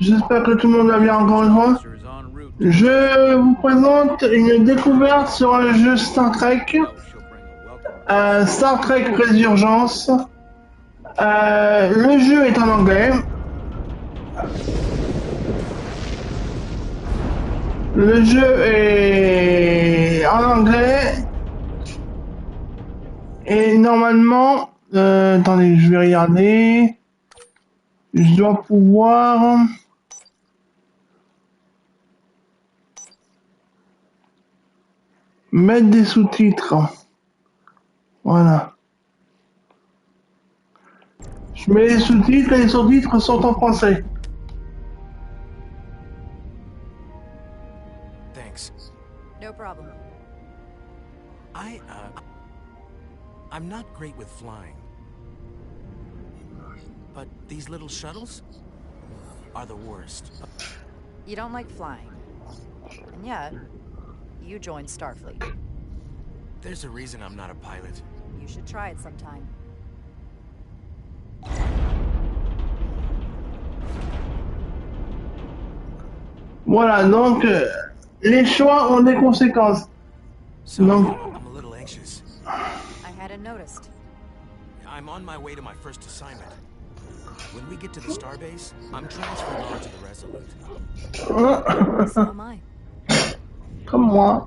J'espère que tout le monde va bien encore une fois. Officer is en route to the Je vous présente une découverte sur un jeu Star Trek, know she'll bring a welcome gift. Star Trek Résurgence. Le jeu est en anglais. Le jeu est en anglais et normalement, attendez, je vais regarder. Je dois pouvoir mettre des sous-titres. Voilà. Je mets les sous-titres et les sous-titres sont en français. Thanks. No problem. I'm not great with flying. But these little shuttles are the worst. You don't like flying. And yet, you joined Starfleet. There's a reason I'm not a pilot. You should try it sometime. Voilà, donc les choix ont des conséquences. So, Donc, I'm a little anxious. I hadn't noticed. I'm on my way to my first assignment. When we get to the starbase, I'm transferring on to the Resolute. So am I. comme moi.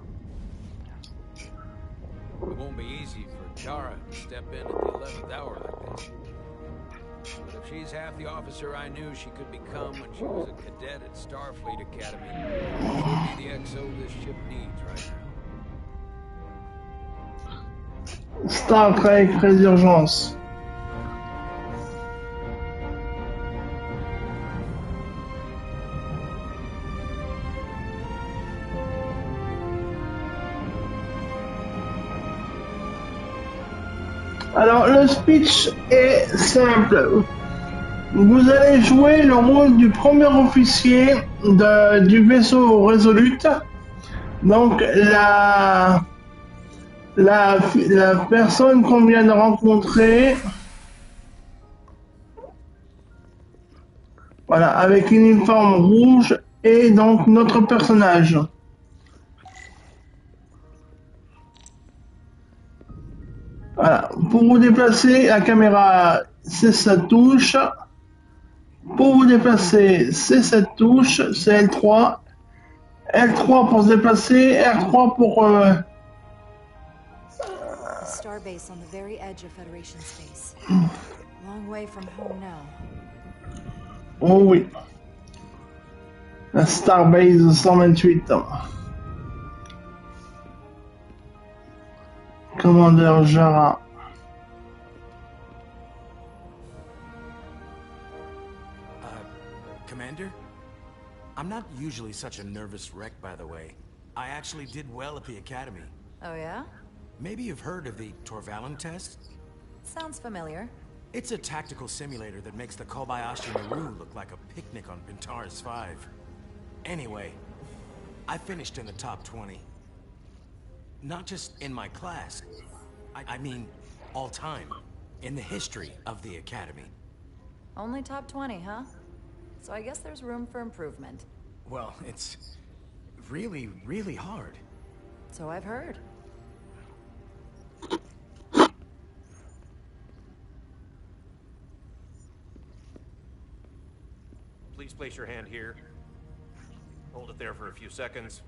It won't be easy for Jara to step in at the 11th hour like this. But if she's half the officer I knew she could become when she was a cadet at Starfleet Academy, she'll be the XO this ship needs right now. Star Trek Résurgence. Alors, le speech est simple. Vous allez jouer le rôle du premier officier du vaisseau Resolute. Donc, la personne qu'on vient de rencontrer, voilà, avec une uniforme rouge, et donc notre personnage. Voilà, pour vous déplacer, la caméra, c'est sa touche. Pour vous déplacer, c'est cette touche, c'est L3. L3 pour se déplacer, R3 pour... The starbase on the very edge of Federation space. Long way from home now. Oh oui. La Starbase 128. Commandeur Jara. Commander? I'm not usually such a nervous wreck, by the way. I actually did well at the Academy. Oh yeah? Maybe you've heard of the Torvalin test? Sounds familiar. It's a tactical simulator that makes the Kobayashi Maru look like a picnic on Pintaris 5. Anyway, I finished in the top 20. Not just in my class. I mean, all time. In the history of the Academy. Only top 20, huh? So I guess there's room for improvement. Well, it's really, really hard. So I've heard. Please place your hand here. Hold it there for a few seconds.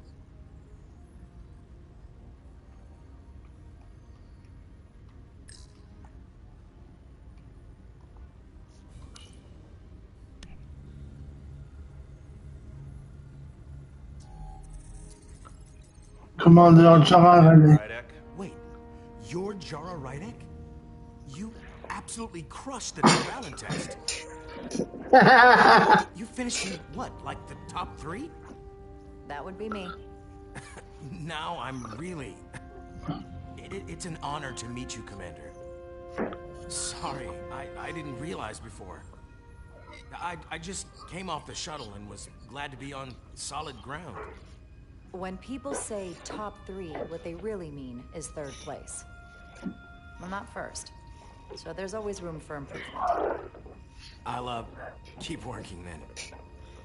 Commandeur Jara Valley. Rydek. Wait, you're Jara Rydek? You absolutely crushed the Torvalin test. You finished in what, like the top 3? That would be me. Now I'm really... It's an honor to meet you, Commander. Sorry, I didn't realize before. I just came off the shuttle and was glad to be on solid ground. When people say top 3, what they really mean is 3rd place. I'm not first, so there's always room for improvement. I'll, keep working then.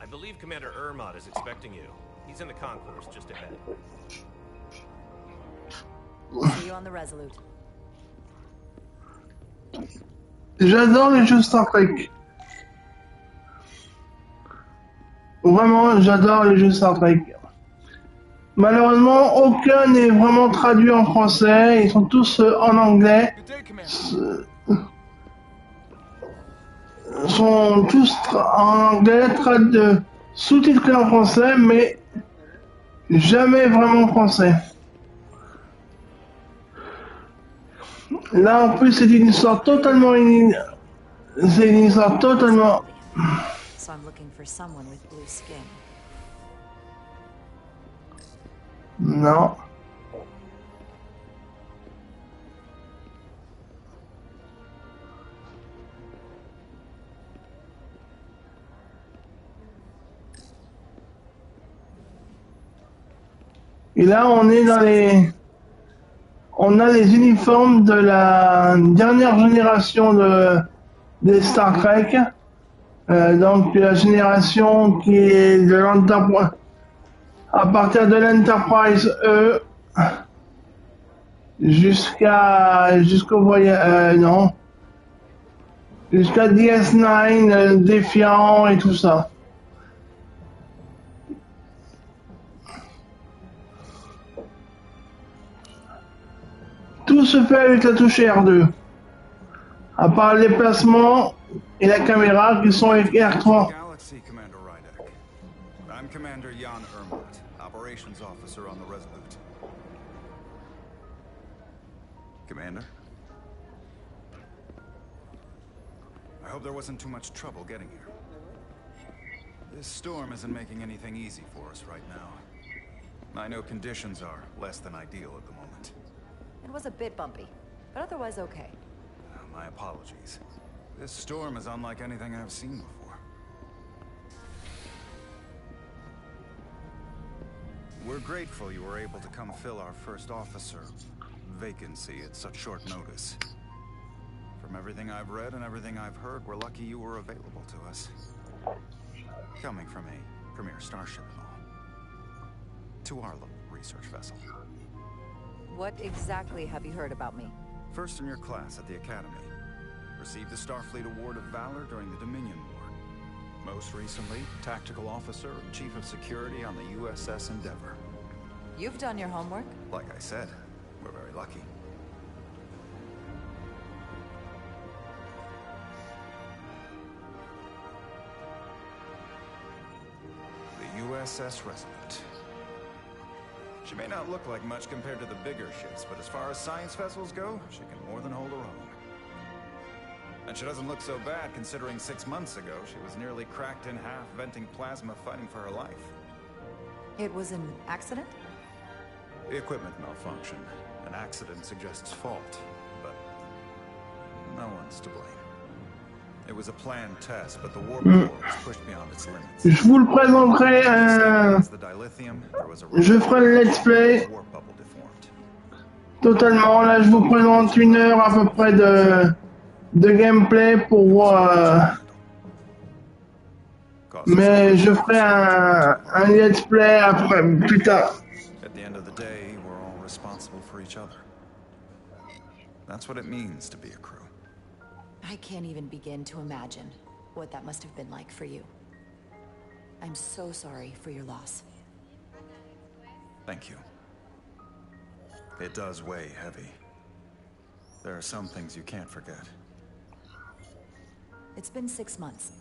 I believe Commander Ermot is expecting you. He's in the concourse just ahead. See you on the Resolute. J'adore les jeux Star Trek. Vraiment, j'adore les jeux Star Trek. Malheureusement, aucun n'est vraiment traduit en français. Ils sont tous en anglais. Sont tous en anglais, sous-titrés en français, mais jamais vraiment français. Là, en plus, c'est une histoire totalement c'est une histoire totalement. So I'm looking for someone with blue skin. Non. Et là, on est dans les. On a les uniformes de la dernière génération des Star Trek. Donc la génération qui est de l'Enterprise, à partir de l'Enterprise E jusqu'au voyage, non, jusqu'à DS9, Défiant et tout ça. Tout se fait avec la touche R2, à part les placements et la caméra qui sont avec R3. Galaxy, Commander Rydek. I'm Commander Jan Ermot, Operations Officer on the Resolute. Commander? I hope there wasn't too much trouble getting here. This storm isn't making anything easy for us right now. I know conditions are less than ideal at the moment. It was a bit bumpy, but otherwise okay. My apologies. This storm is unlike anything I've seen before. We're grateful you were able to come fill our first officer vacancy at such short notice. From everything I've read and everything I've heard, we're lucky you were available to us. Coming from a premier starship and all. To our little research vessel. What exactly have you heard about me? First in your class at the Academy. Received the Starfleet Award of Valor during the Dominion War. Most recently, Tactical Officer and Chief of Security on the USS Endeavor. You've done your homework? Like I said, we're very lucky. The USS Resolute. She may not look like much compared to the bigger ships, but as far as science vessels go, she can more than hold her own. And she doesn't look so bad considering 6 months ago she was nearly cracked in half, venting plasma, fighting for her life. It was an accident? The equipment malfunctioned. An accident suggests fault, but no one's to blame. It was a planned test, but the warp core was pushed beyond its limits. Je vous le présenterai. Je ferai le let's play totalement. Là, je vous présente 1 heure à peu près de gameplay pour voir. Mais je ferai un let's play après, plus tard. At the end of the day, we're all responsible for each other. That's what it means to be a crew. I can't even begin to imagine what that must have been like for you. I'm so sorry for your loss. Thank you. It does weigh heavy. There are some things you can't forget. It's been 6 months.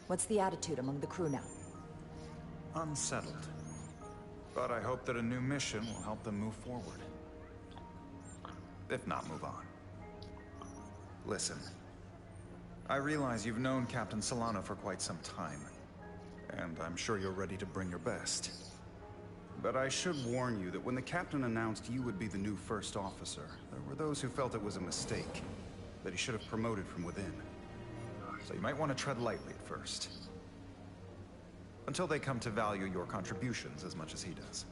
What's the attitude among the crew now? Unsettled. But I hope that a new mission will help them move forward. If not, move on. Listen. I realize you've known Captain Solano for quite some time, and I'm sure you're ready to bring your best. But I should warn you that when the captain announced you would be the new first officer, there were those who felt it was a mistake, that he should have promoted from within. So you might want to tread lightly at first. Until they come to value your contributions as much as he does.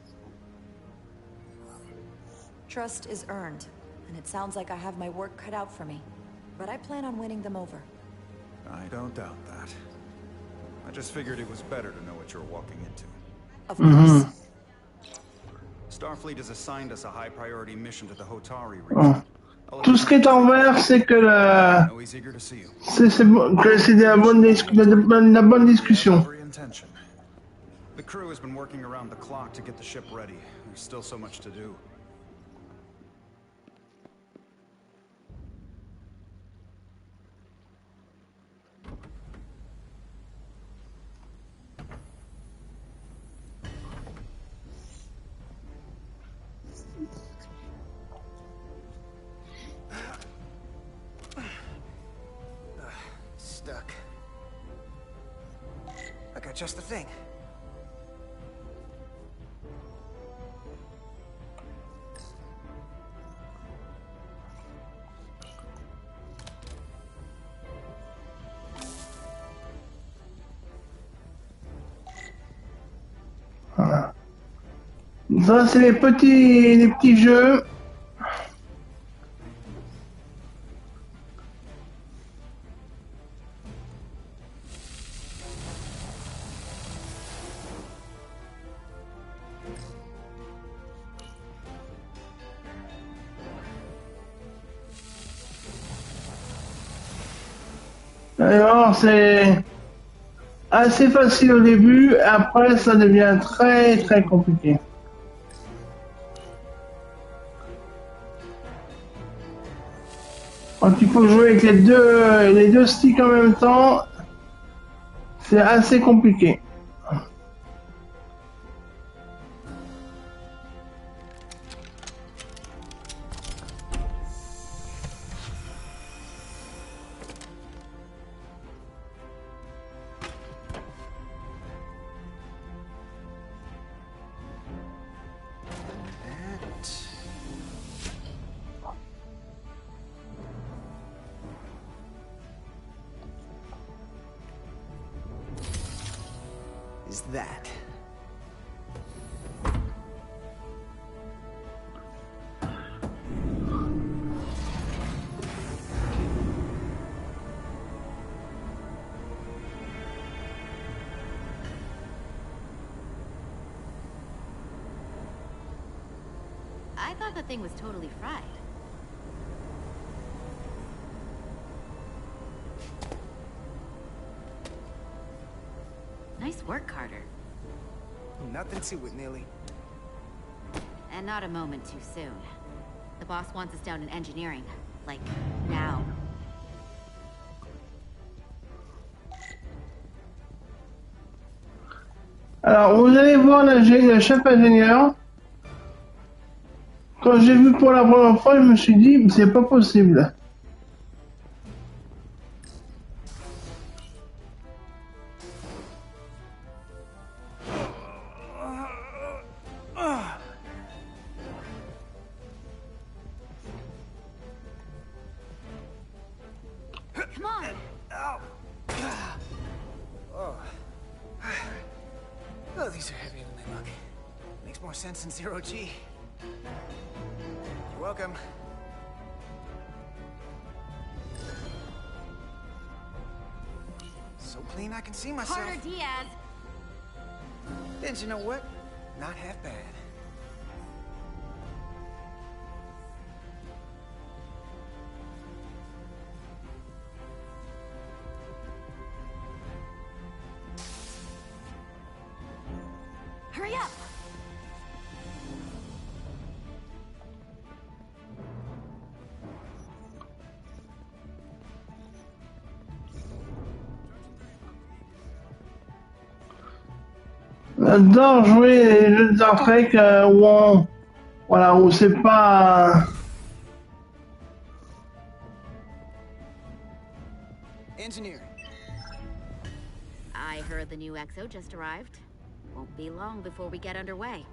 Trust is earned, and it sounds like I have my work cut out for me. But I plan on winning them over. I don't doubt that. I just figured it was better to know what you're walking into. Of course. Starfleet has assigned us a high-priority mission to the Hotari Oh. region. Tout ce qui est en vert, c'est que I know he's eager to see you. c'est de la bonne discussion. Every intention. The crew has been working around the clock to get the ship ready. There's still so much to do. Stuck. I got just the thing. Voilà. Ça, c'est les petits jeux. Alors, c'est assez facile au début, après ça devient très compliqué. Quand il faut jouer avec les deux sticks en même temps, c'est assez compliqué. Is that? I thought the thing was totally fried. Nice work, Carter. Nothing to it, Neely. And not a moment too soon. The boss wants us down in engineering. Like, now. Alors, vous allez voir le chef ingénieur. Quand j'ai vu pour la première fois, je me suis dit, c'est pas possible. Come on! Oh, these are heavier than they look. Makes more sense than zero G. You're welcome. So clean I can see myself. Carter Diaz! And you know what? Not half bad. Hurry up! J'adore jouer les jeux de Star Trek où c'est pas. Engineer. I heard the new XO just arrived. Won't be long before we get underway.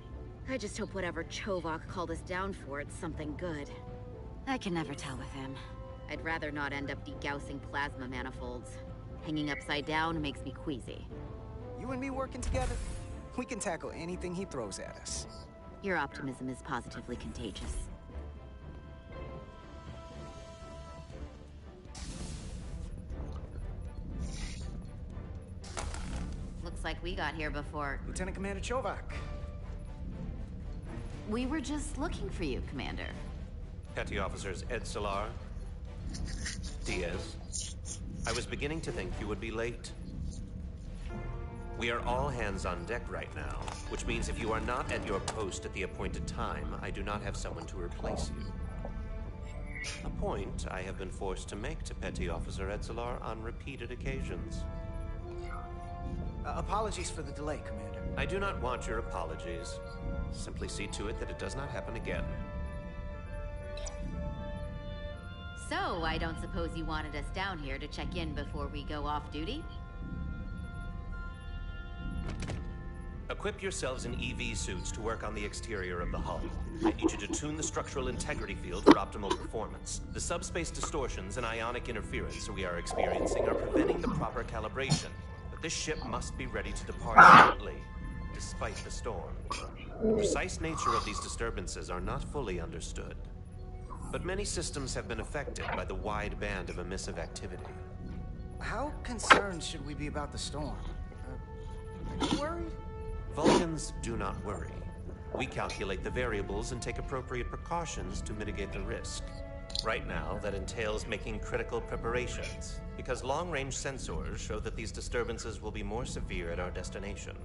I just hope whatever Chovok called us down for, it's something good. I can never tell with him. I'd rather not end up degaussing plasma manifolds. Hanging upside down makes me queasy. You and me working together, we can tackle anything he throws at us. Your optimism is positively contagious. we got here before. Lieutenant Commander Chovak. We were just looking for you, Commander. Petty Officers Ed Salar, Diaz. I was beginning to think you would be late. We are all hands on deck right now, which means if you are not at your post at the appointed time, I do not have someone to replace you. A point I have been forced to make to Petty Officer Edzelar on repeated occasions. Apologies for the delay, Commander. I do not want your apologies. Simply see to it that it does not happen again. So, I don't suppose you wanted us down here to check in before we go off duty? Equip yourselves in EV suits to work on the exterior of the hull. I need you to tune the structural integrity field for optimal performance. The subspace distortions and ionic interference we are experiencing are preventing the proper calibration. But this ship must be ready to depart shortly, despite the storm. The precise nature of these disturbances are not fully understood. But many systems have been affected by the wide band of emissive activity. How concerned should we be about the storm? Are you worried? Vulcans do not worry. We calculate the variables and take appropriate precautions to mitigate the risk. Right now, that entails making critical preparations, because long-range sensors show that these disturbances will be more severe at our destination,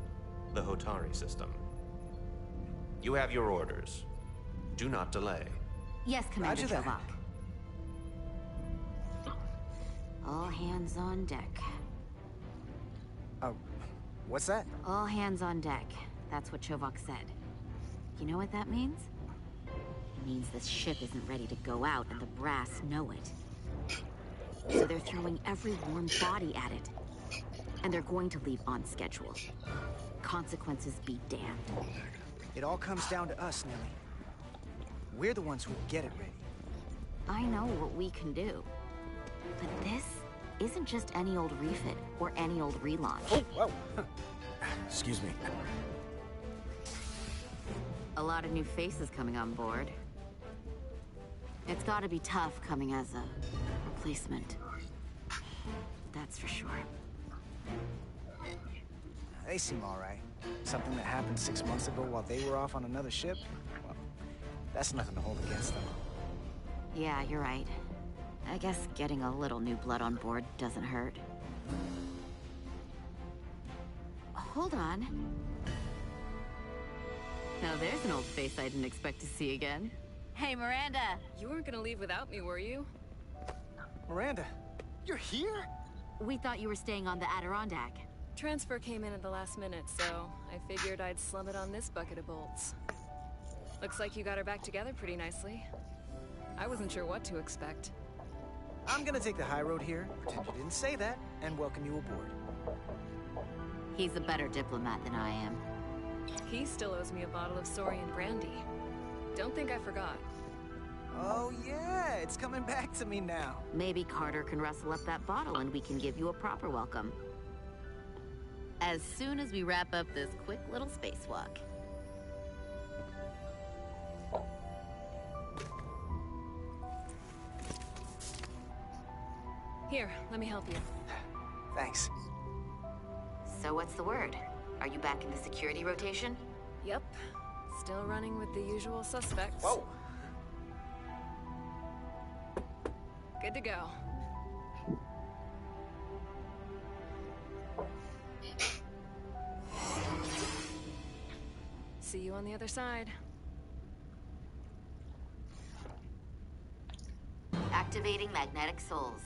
the Hotari system. You have your orders. Do not delay. Yes, Commander Roger that. Chovak. All hands on deck. What's that? All hands on deck. That's what Chovak said. You know what that means? It means this ship isn't ready to go out, and the brass know it. So they're throwing every warm body at it. And they're going to leave on schedule. Consequences be damned. It all comes down to us, Nelly. We're the ones who will get it ready. I know what we can do. But this isn't just any old refit or any old relaunch. Oh, whoa. Excuse me. A lot of new faces coming on board. It's gotta be tough coming as a replacement. That's for sure. They seem all right. Something that happened 6 months ago while they were off on another ship? Well, that's nothing to hold against them. Yeah, you're right. I guess getting a little new blood on board doesn't hurt. Hold on. Now there's an old face I didn't expect to see again. Hey, Miranda! You weren't gonna leave without me, were you? Miranda, you're here? We thought you were staying on the Adirondack. Transfer came in at the last minute, so I figured I'd slum it on this bucket of bolts. Looks like you got her back together pretty nicely. I wasn't sure what to expect. I'm gonna take the high road here, pretend you didn't say that, and welcome you aboard. He's a better diplomat than I am. He still owes me a bottle of Saurian brandy. Don't think I forgot. Oh yeah, it's coming back to me now. Maybe Carter can rustle up that bottle and we can give you a proper welcome. As soon as we wrap up this quick little spacewalk. Here, let me help you. Thanks. So what's the word? Are you back in the security rotation? Yep. Still running with the usual suspects. Whoa! Good to go. See you on the other side. Activating magnetic souls.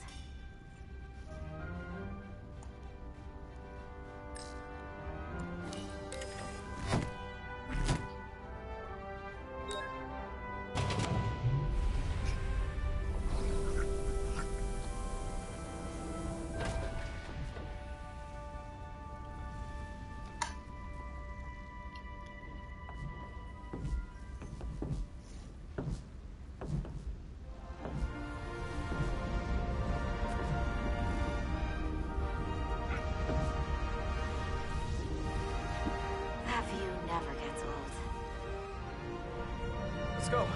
Let's go.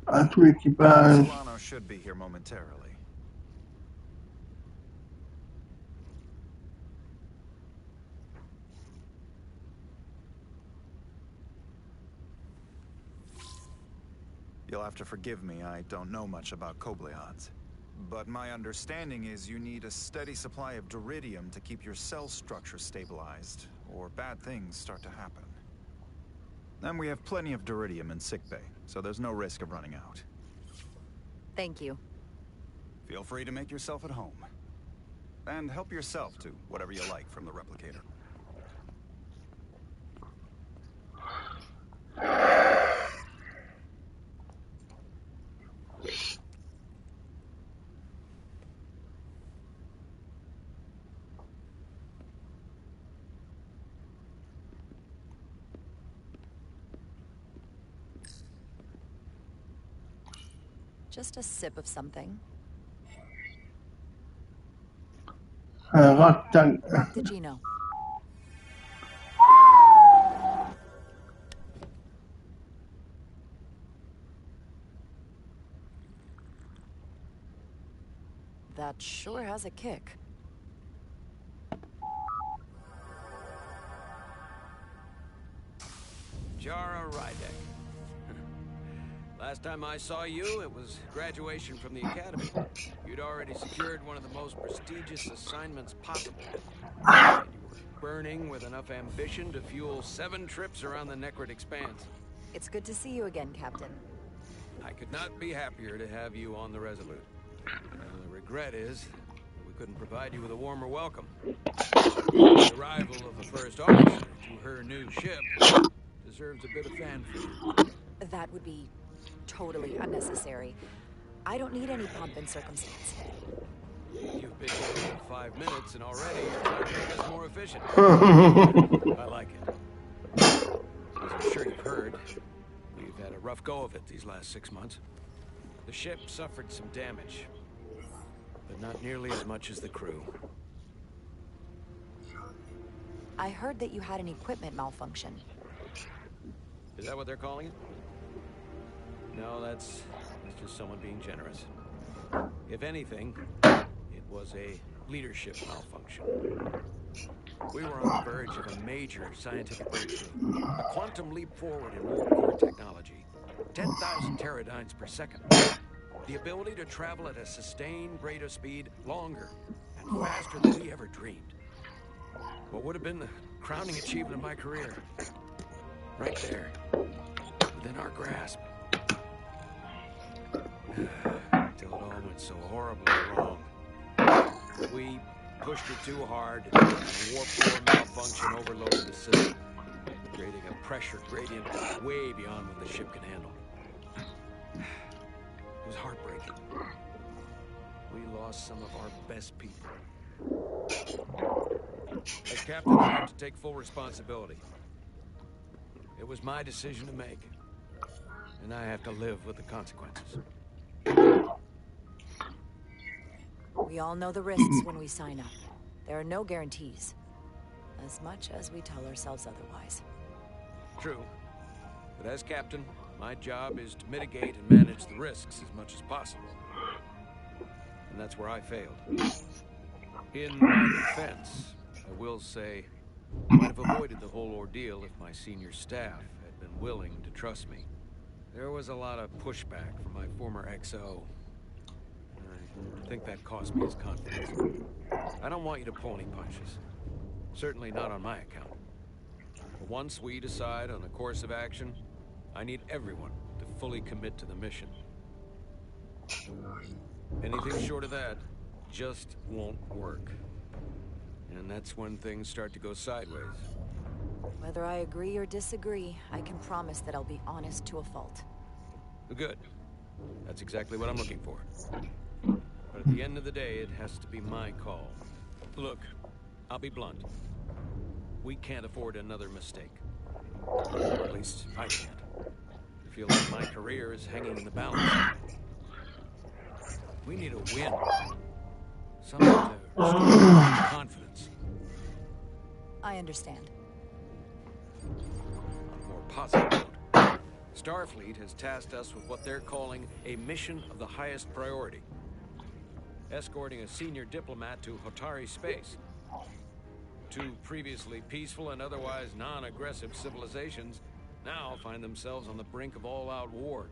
à tout l'équipage. Solano should be here momentarily. You'll have to forgive me, I don't know much about Kobleods. But my understanding is you need a steady supply of duridium to keep your cell structure stabilized, or bad things start to happen. And we have plenty of duridium in sickbay, so there's no risk of running out. Thank you. Feel free to make yourself at home. And help yourself to whatever you like from the replicator. Just a sip of something. Back to Gino. That sure has a kick. Jara Rydek. Last time I saw you, it was graduation from the academy. You'd already secured one of the most prestigious assignments possible. And you were burning with enough ambition to fuel 7 trips around the Necrid Expanse. It's good to see you again, Captain. I could not be happier to have you on the Resolute. The regret is we couldn't provide you with a warmer welcome. The arrival of a first officer to her new ship deserves a bit of fanfare. That would be totally unnecessary. I don't need any pomp and circumstance. You've been here for 5 minutes and already you're trying to make us more efficient. I like it. As I'm sure you've heard, we've had a rough go of it these last 6 months. The ship suffered some damage, but not nearly as much as the crew. I heard that you had an equipment malfunction. Is that what they're calling it? No, that's just someone being generous. If anything, it was a leadership malfunction. We were on the verge of a major scientific breakthrough. A quantum leap forward in warp core technology. 10,000 teradynes per second. The ability to travel at a sustained rate of speed longer and faster than we ever dreamed. What would have been the crowning achievement of my career? Right there, within our grasp. Until it all went so horribly wrong. We pushed it too hard, and a warp core malfunction overloaded the system, creating a pressure gradient way beyond what the ship can handle. It was heartbreaking. We lost some of our best people. As captain, I have to take full responsibility. It was my decision to make, and I have to live with the consequences. We all know the risks when we sign up. There are no guarantees, as much as we tell ourselves otherwise. True, but as captain, my job is to mitigate and manage the risks as much as possible. And that's where I failed. In my defense, I will say, I might have avoided the whole ordeal if my senior staff had been willing to trust me. There was a lot of pushback from my former XO. I think that cost me his confidence. I don't want you to pull any punches. Certainly not on my account. But once we decide on a course of action, I need everyone to fully commit to the mission. Anything short of that just won't work. And that's when things start to go sideways. Whether I agree or disagree, I can promise that I'll be honest to a fault. Good. That's exactly what I'm looking for. But at the end of the day, it has to be my call. Look, I'll be blunt. We can't afford another mistake. Or at least, I can't. I feel like my career is hanging in the balance. We need a win. Something to restore confidence. I understand. On a more positive note, Starfleet has tasked us with what they're calling a mission of the highest priority. Escorting a senior diplomat to Hotari space. Two previously peaceful and otherwise non-aggressive civilizations now find themselves on the brink of all-out war.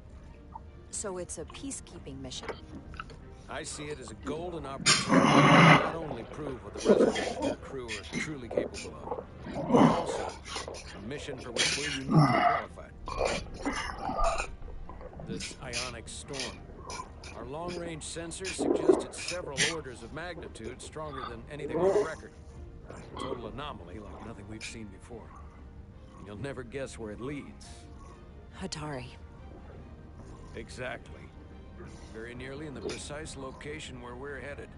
So it's a peacekeeping mission. I see it as a golden opportunity to not only prove what the Resurgence and her crew are truly capable of, but also a mission for which we're uniquely qualified. This ionic storm. Our long-range sensors suggest it's several orders of magnitude stronger than anything on record. A total anomaly like nothing we've seen before. And you'll never guess where it leads. Hatari. Exactly. Very nearly in the precise location where we're headed.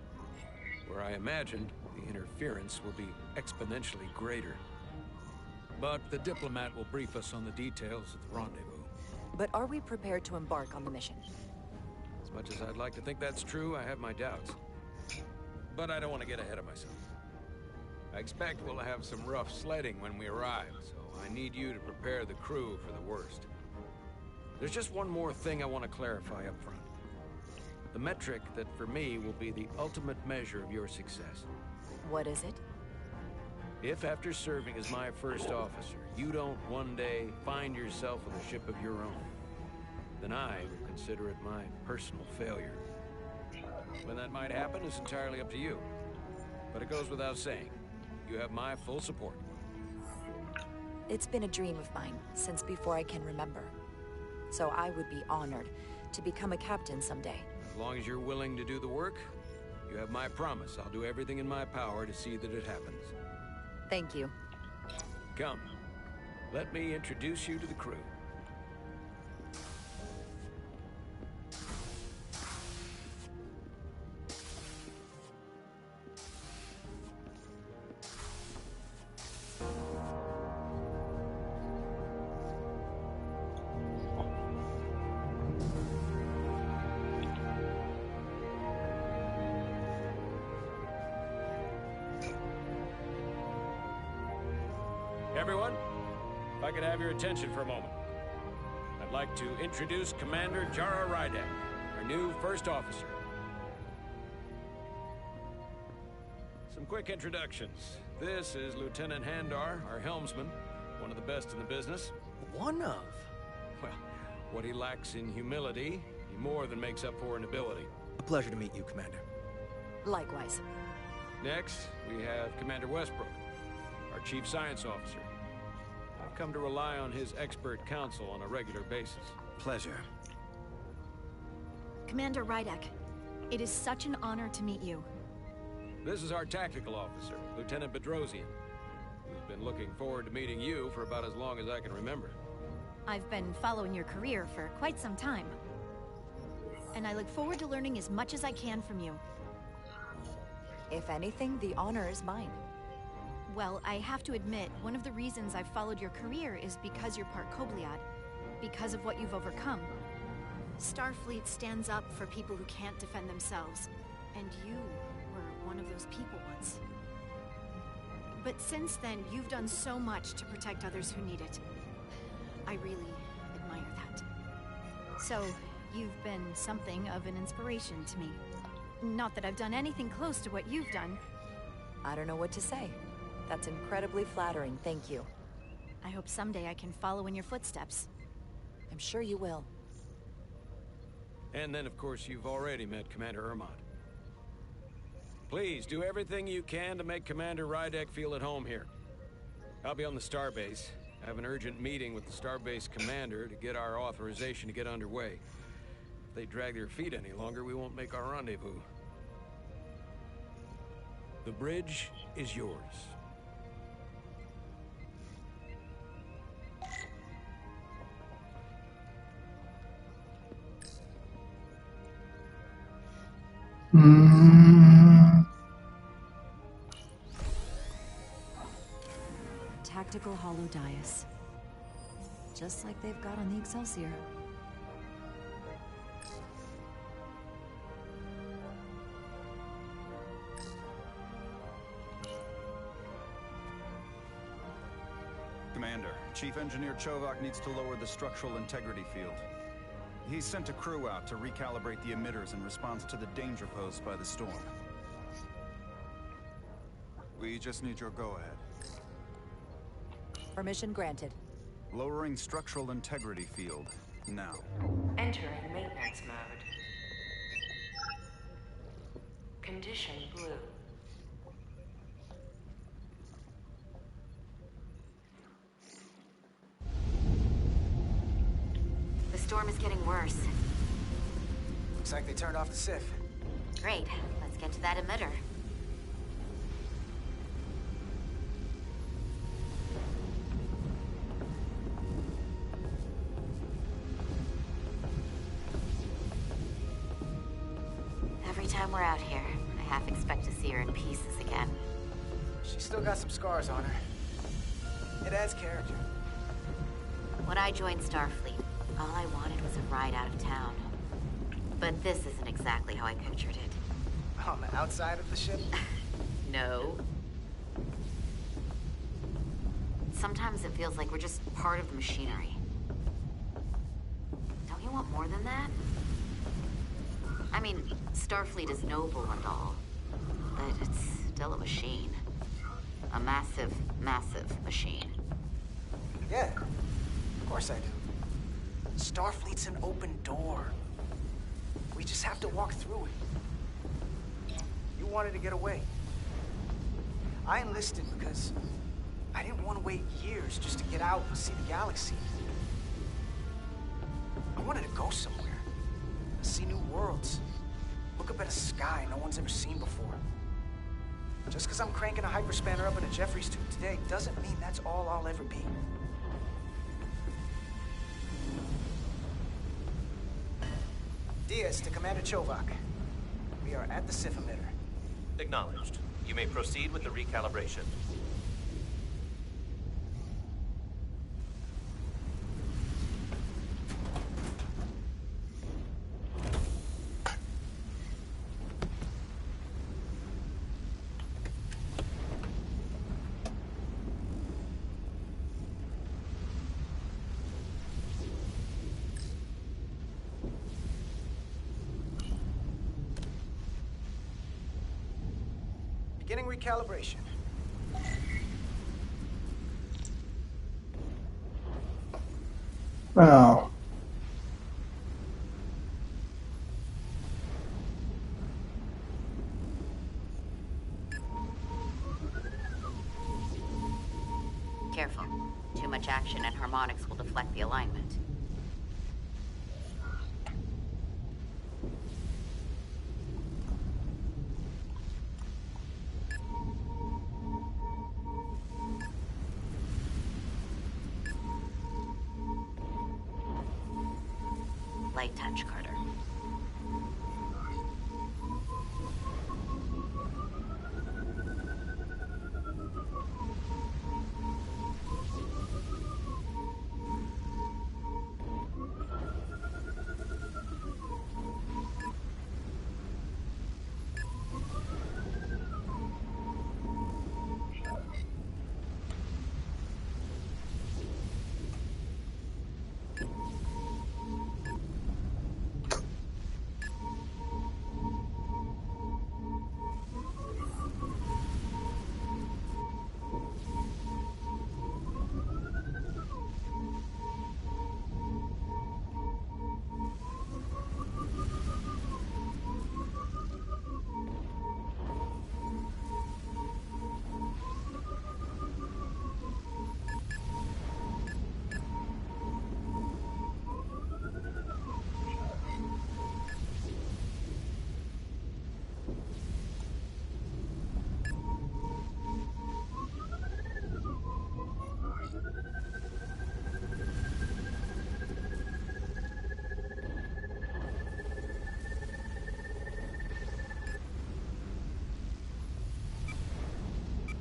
Where I imagine the interference will be exponentially greater. But the diplomat will brief us on the details at the rendezvous. But are we prepared to embark on the mission? As much as I'd like to think that's true, I have my doubts. But I don't want to get ahead of myself. I expect we'll have some rough sledding when we arrive, so I need you to prepare the crew for the worst. There's just one more thing I want to clarify up front. The metric that for me will be the ultimate measure of your success. What is it? If after serving as my first officer, you don't one day find yourself with a ship of your own, then I would consider it my personal failure. When that might happen is entirely up to you. But it goes without saying, you have my full support. It's been a dream of mine since before I can remember. So I would be honored to become a captain someday. As long as you're willing to do the work, you have my promise. I'll do everything in my power to see that it happens. Thank you. Come, let me introduce you to the crew. Everyone, if I could have your attention for a moment. I'd like to introduce Commander Jara Rydek, our new first officer. Some quick introductions. This is Lieutenant Handar, our helmsman, one of the best in the business. One of? Well, what he lacks in humility, he more than makes up for in ability. A pleasure to meet you, Commander. Likewise. Next, we have Commander Westbrook, our Chief Science Officer. I've come to rely on his expert counsel on a regular basis. Pleasure. Commander Rydek, it is such an honor to meet you. This is our tactical officer, Lieutenant Bedrosian, who's been looking forward to meeting you for about as long as I can remember. I've been following your career for quite some time. And I look forward to learning as much as I can from you. If anything, the honor is mine. Well, I have to admit, one of the reasons I've followed your career is because you're part Kobliad, because of what you've overcome. Starfleet stands up for people who can't defend themselves, and you were one of those people once. But since then, you've done so much to protect others who need it. I really admire that. So, you've been something of an inspiration to me. Not that I've done anything close to what you've done. I don't know what to say. That's incredibly flattering, thank you. I hope someday I can follow in your footsteps. I'm sure you will. And then, of course, you've already met Commander Ermont. Please, do everything you can to make Commander Rydek feel at home here. I'll be on the starbase. I have an urgent meeting with the starbase commander to get our authorization to get underway. If they drag their feet any longer, we won't make our rendezvous. The bridge is yours. Tactical holodias. Just like they've got on the Excelsior. Commander? Commander. Chief Engineer Chovak needs to lower the structural integrity field. He's sent a crew out to recalibrate the emitters in response to the danger posed by the storm. We just need your go-ahead. Permission granted. Lowering structural integrity field, now. Entering maintenance mode. Condition blue. The storm is getting worse. Looks like they turned off the SIF. Great. Let's get to that emitter. Every time we're out here, I half expect to see her in pieces again. She's still got some scars on her. It adds character. When I joined Starfleet, all I wanted was a ride out of town. But this isn't exactly how I pictured it. On the outside of the ship? No. Sometimes it feels like we're just part of the machinery. Don't you want more than that? I mean, Starfleet is noble and all, but it's still a machine. A massive, massive machine. Yeah, of course I do. Starfleet's an open door. We just have to walk through it. You wanted to get away. I enlisted because I didn't want to wait years just to get out and see the galaxy. I wanted to go somewhere. See new worlds. Look up at a sky no one's ever seen before. Just because I'm cranking a hyperspanner up in a Jeffries tube today doesn't mean that's all I'll ever be. Diaz to Commander Chovak. We are at the SIF emitter. Acknowledged. You may proceed with the recalibration. Beginning recalibration. Alors. Careful. Too much action and harmonics will deflect the alignment. Light touch, Carter.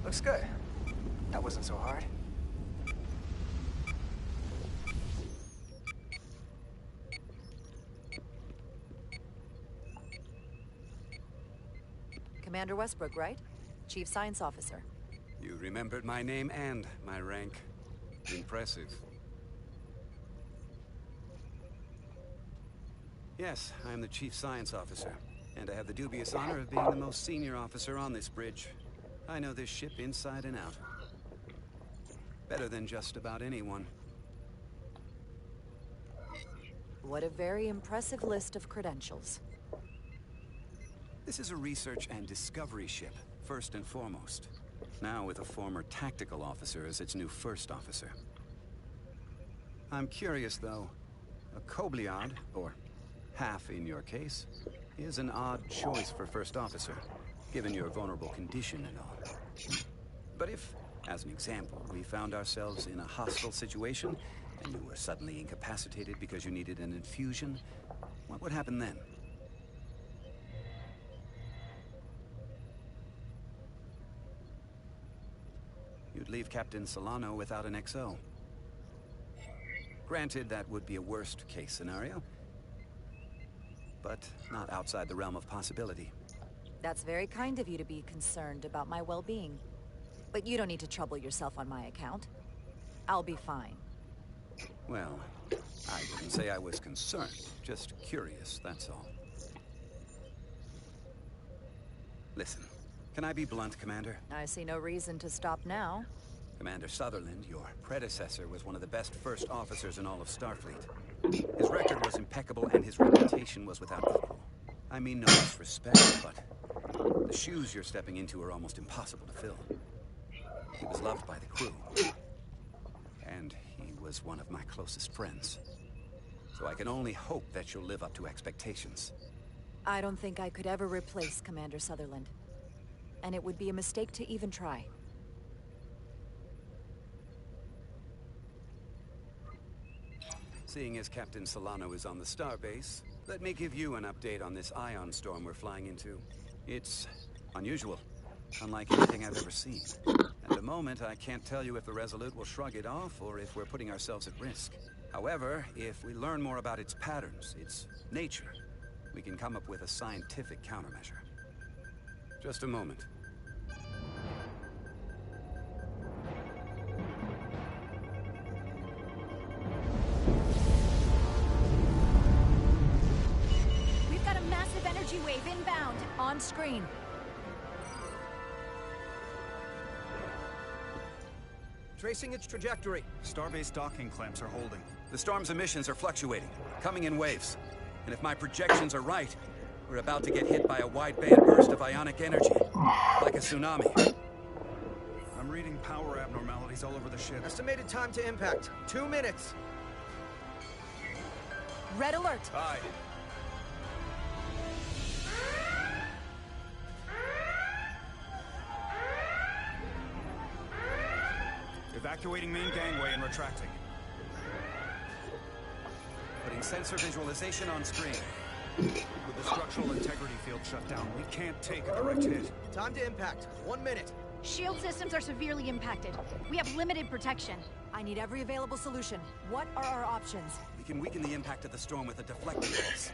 Looks good. That wasn't so hard. Commander Westbrook, right? Chief Science Officer. You remembered my name and my rank. Impressive. Yes, I am the Chief Science Officer, and I have the dubious honor of being the most senior officer on this bridge. I know this ship inside and out. Better than just about anyone. What a very impressive list of credentials. This is a research and discovery ship, first and foremost. Now with a former tactical officer as its new first officer. I'm curious, though. A Kobliad, or half in your case, is an odd choice for first officer, given your vulnerable condition and all. But if, as an example, we found ourselves in a hostile situation, and you were suddenly incapacitated because you needed an infusion, what would happen then? You'd leave Captain Solano without an XO. Granted, that would be a worst-case scenario, but not outside the realm of possibility. That's very kind of you to be concerned about my well-being. But you don't need to trouble yourself on my account. I'll be fine. Well, I wouldn't say I was concerned, just curious, that's all. Listen, can I be blunt, Commander? I see no reason to stop now. Commander Sutherland, your predecessor, was one of the best first officers in all of Starfleet. His record was impeccable and his reputation was without equal. I mean no disrespect, but the shoes you're stepping into are almost impossible to fill. He was loved by the crew. And he was one of my closest friends. So I can only hope that you'll live up to expectations. I don't think I could ever replace Commander Sutherland. And it would be a mistake to even try. Seeing as Captain Solano is on the starbase, let me give you an update on this ion storm we're flying into. It's unusual, unlike anything I've ever seen. At the moment, I can't tell you if the Resolute will shrug it off or if we're putting ourselves at risk. However, if we learn more about its patterns, its nature, we can come up with a scientific countermeasure. Just a moment. We've got a massive energy wave inbound. On screen. Tracing its trajectory. Starbase docking clamps are holding. The storm's emissions are fluctuating, coming in waves. And if my projections are right, we're about to get hit by a wide-band burst of ionic energy, like a tsunami. I'm reading power abnormalities all over the ship. Estimated time to impact, 2 minutes. Red alert! Aye. Evacuating main gangway and retracting. Putting sensor visualization on screen. With the structural integrity field shut down, we can't take a direct hit. Time to impact, 1 minute. Shield systems are severely impacted. We have limited protection. I need every available solution. What are our options? We can weaken the impact of the storm with a deflecting pulse.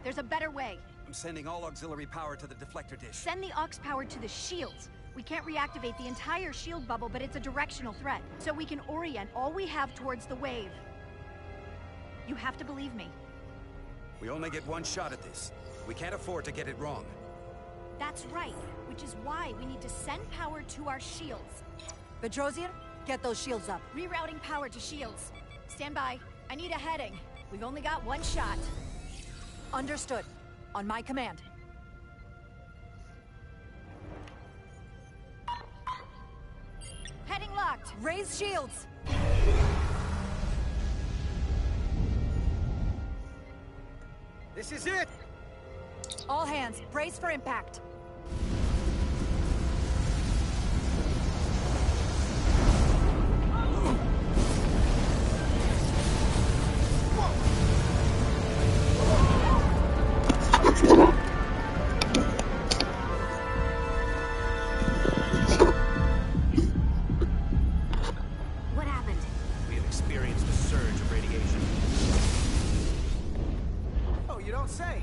There's a better way. I'm sending all auxiliary power to the deflector dish. Send the aux power to the shields. We can't reactivate the entire shield bubble, but it's a directional threat. So we can orient all we have towards the wave. You have to believe me. We only get one shot at this. We can't afford to get it wrong. That's right, which is why we need to send power to our shields. Bedrosian, get those shields up. Rerouting power to shields. Stand by. I need a heading. We've only got one shot. Understood. On my command. Heading locked. Raise shields. This is it! All hands, brace for impact. What happened? We have experienced a surge of radiation. Oh, you don't say.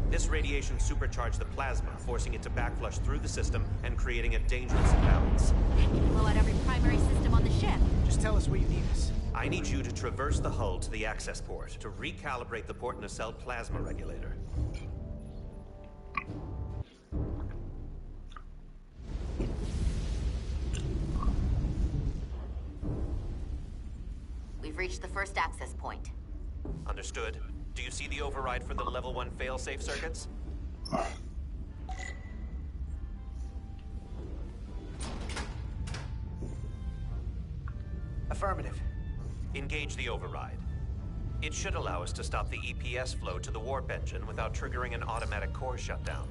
This radiation supercharged the plasma, forcing it to backflush through the system and creating a dangerous imbalance. That can blow out every primary system on the ship. Just tell us where you need us. I need you to traverse the hull to the access port to recalibrate the port nacelle plasma regulator. We've reached the first access point. Understood. Do you see the override for the level 1 failsafe circuits? Affirmative. Engage the override. It should allow us to stop the EPS flow to the warp engine without triggering an automatic core shutdown.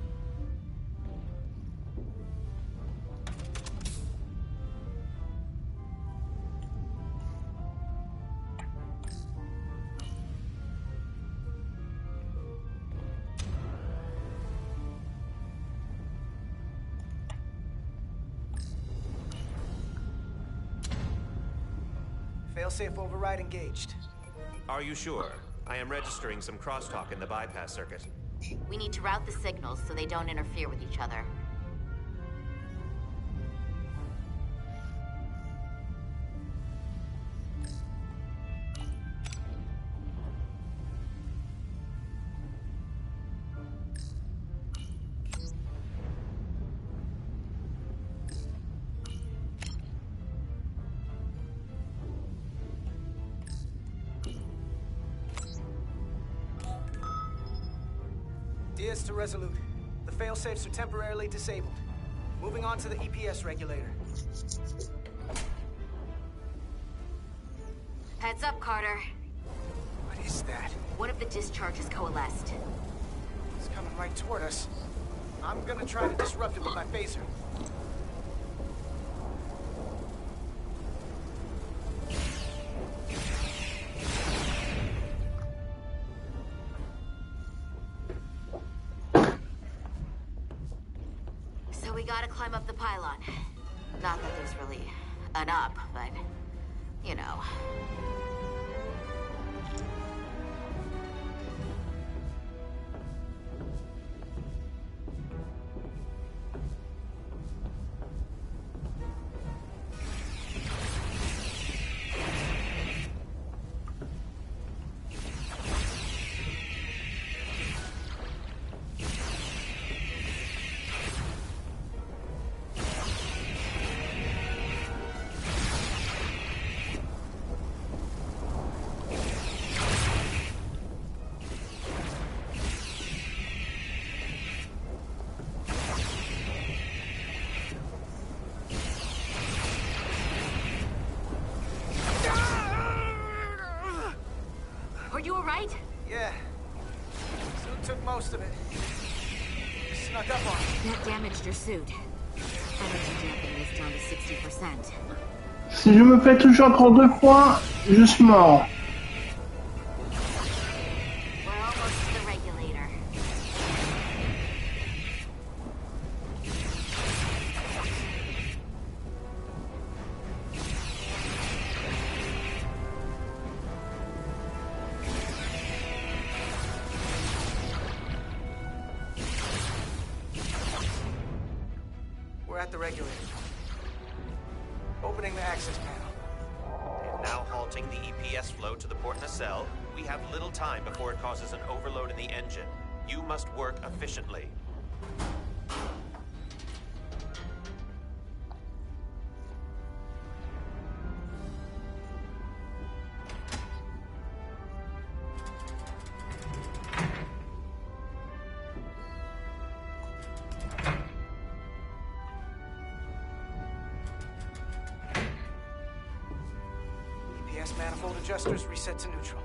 Failsafe override engaged. Are you sure? I am registering some crosstalk in the bypass circuit. We need to route the signals so they don't interfere with each other. Diaz to Resolute. The failsafes are temporarily disabled. Moving on to the EPS regulator. Heads up, Carter. What is that? One of the discharges coalesced. It's coming right toward us. I'm gonna try to disrupt it with my phaser. So we gotta climb up the pylon. Not that there's really an up, but, you know. Are you alright? Yeah. Suit took most of it. Snuck up on me. That damaged your suit. Energy damping is down to 60%. Si je me fais toucher encore 2 fois, je suis mort. We're almost to the regulator. We're at the regulator. Opening the access panel. Now halting the EPS flow to the port nacelle. We have little time before it causes an overload in the engine. You must work efficiently. EPS manifold adjusters reset to neutral.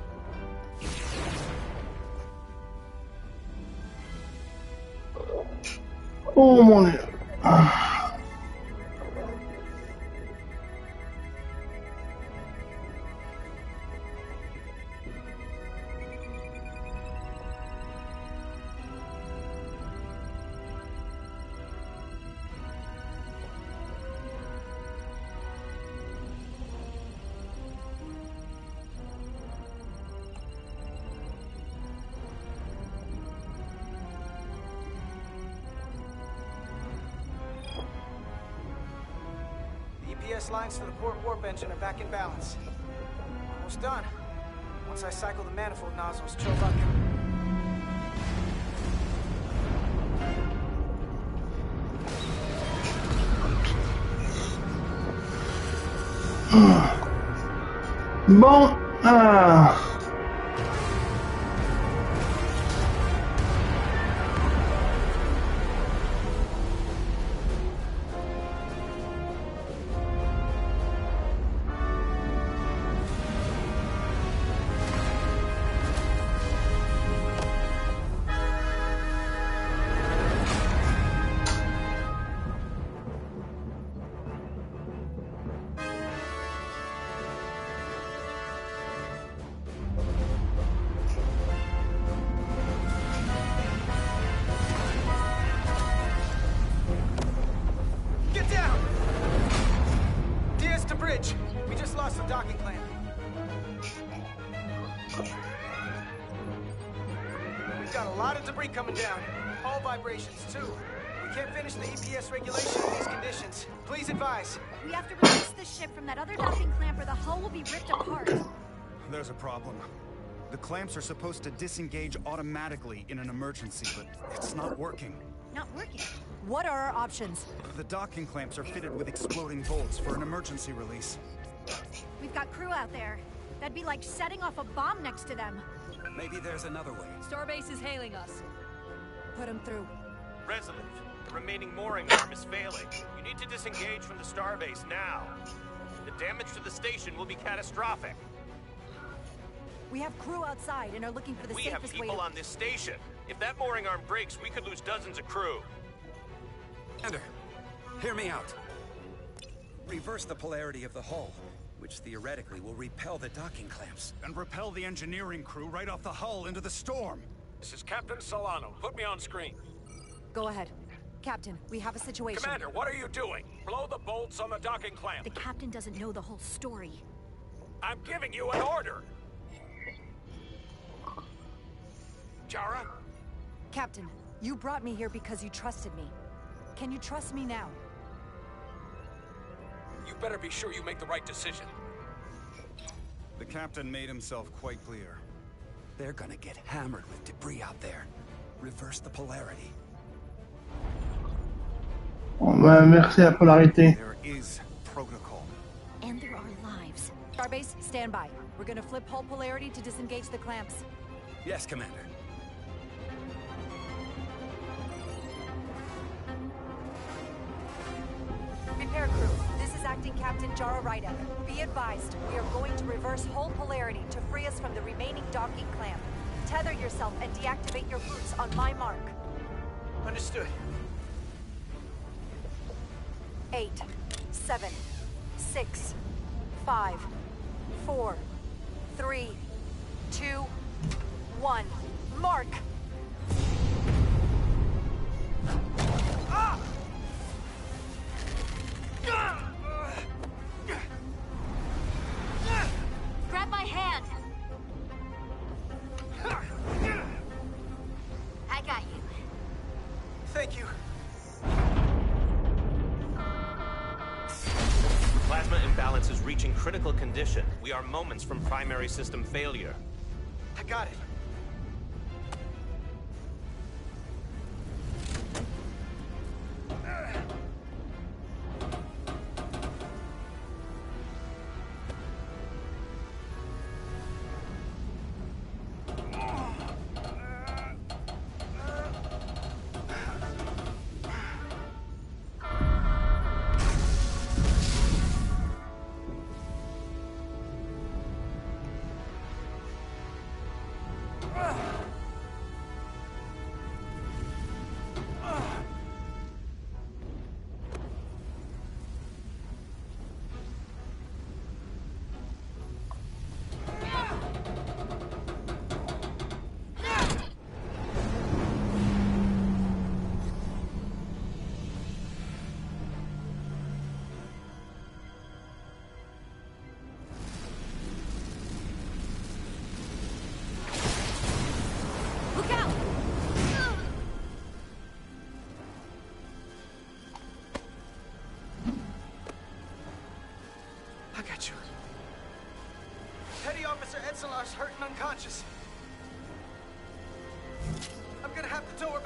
Oh mon dieu. access lines to the port warp engine are back in balance. Almost done. Once I cycle the manifold nozzles, Chovak Bon, we just lost the docking clamp. We've got a lot of debris coming down. Hull vibrations, too. We can't finish the EPS regulation in these conditions. Please advise. We have to release the ship from that other docking clamp or the hull will be ripped apart. There's a problem. The clamps are supposed to disengage automatically in an emergency, but it's not working. Not working? What are our options? The docking clamps are fitted with exploding bolts for an emergency release. We've got crew out there. That'd be like setting off a bomb next to them. Maybe there's another way. Starbase is hailing us. Put him through. Resolute, the remaining mooring arm is failing. You need to disengage from the starbase now. The damage to the station will be catastrophic. We have crew outside and are looking for the We have safest way people to... on this station. If that mooring arm breaks, we could lose dozens of crew. Commander, hear me out. Reverse the polarity of the hull, which theoretically will repel the docking clamps. And repel the engineering crew right off the hull into the storm. This is Captain Solano. Put me on screen. Go ahead. Captain, we have a situation. Commander, what are you doing? Blow the bolts on the docking clamp. The captain doesn't know the whole story. I'm giving you an order. Jara? Captain, you brought me here because you trusted me. Can you trust me now? You better be sure you make the right decision. The captain made himself quite clear. They're gonna get hammered with debris out there. Reverse the polarity. on va inverser la polarité. There is protocol. And there are lives. Starbase, stand by. We're gonna flip hull polarity to disengage the clamps. Yes, Commander. Repair crew, this is Acting Captain Jara Ryder. Be advised, we are going to reverse hull polarity to free us from the remaining docking clamp. Tether yourself and deactivate your boots on my mark. Understood. 8, 7, 6, 5, 4, 3, 2, 1. Mark! Ah! Grab my hand! I got you. Thank you. Plasma imbalance is reaching critical condition. We are moments from primary system failure. I got it.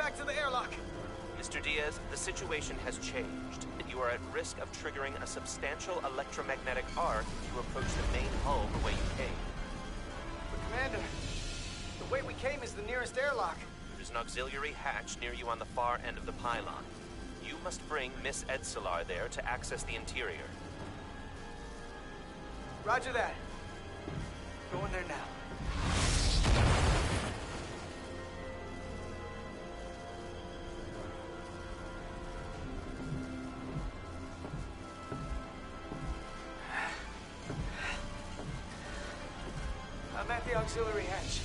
back to the airlock. Mr. Diaz, the situation has changed. You are at risk of triggering a substantial electromagnetic arc if you approach the main hull the way you came. But Commander, the way we came is the nearest airlock. There's an auxiliary hatch near you on the far end of the pylon. You must bring Miss Edsolar there to access the interior. Roger that. Going there now. I'm at the auxiliary hatch.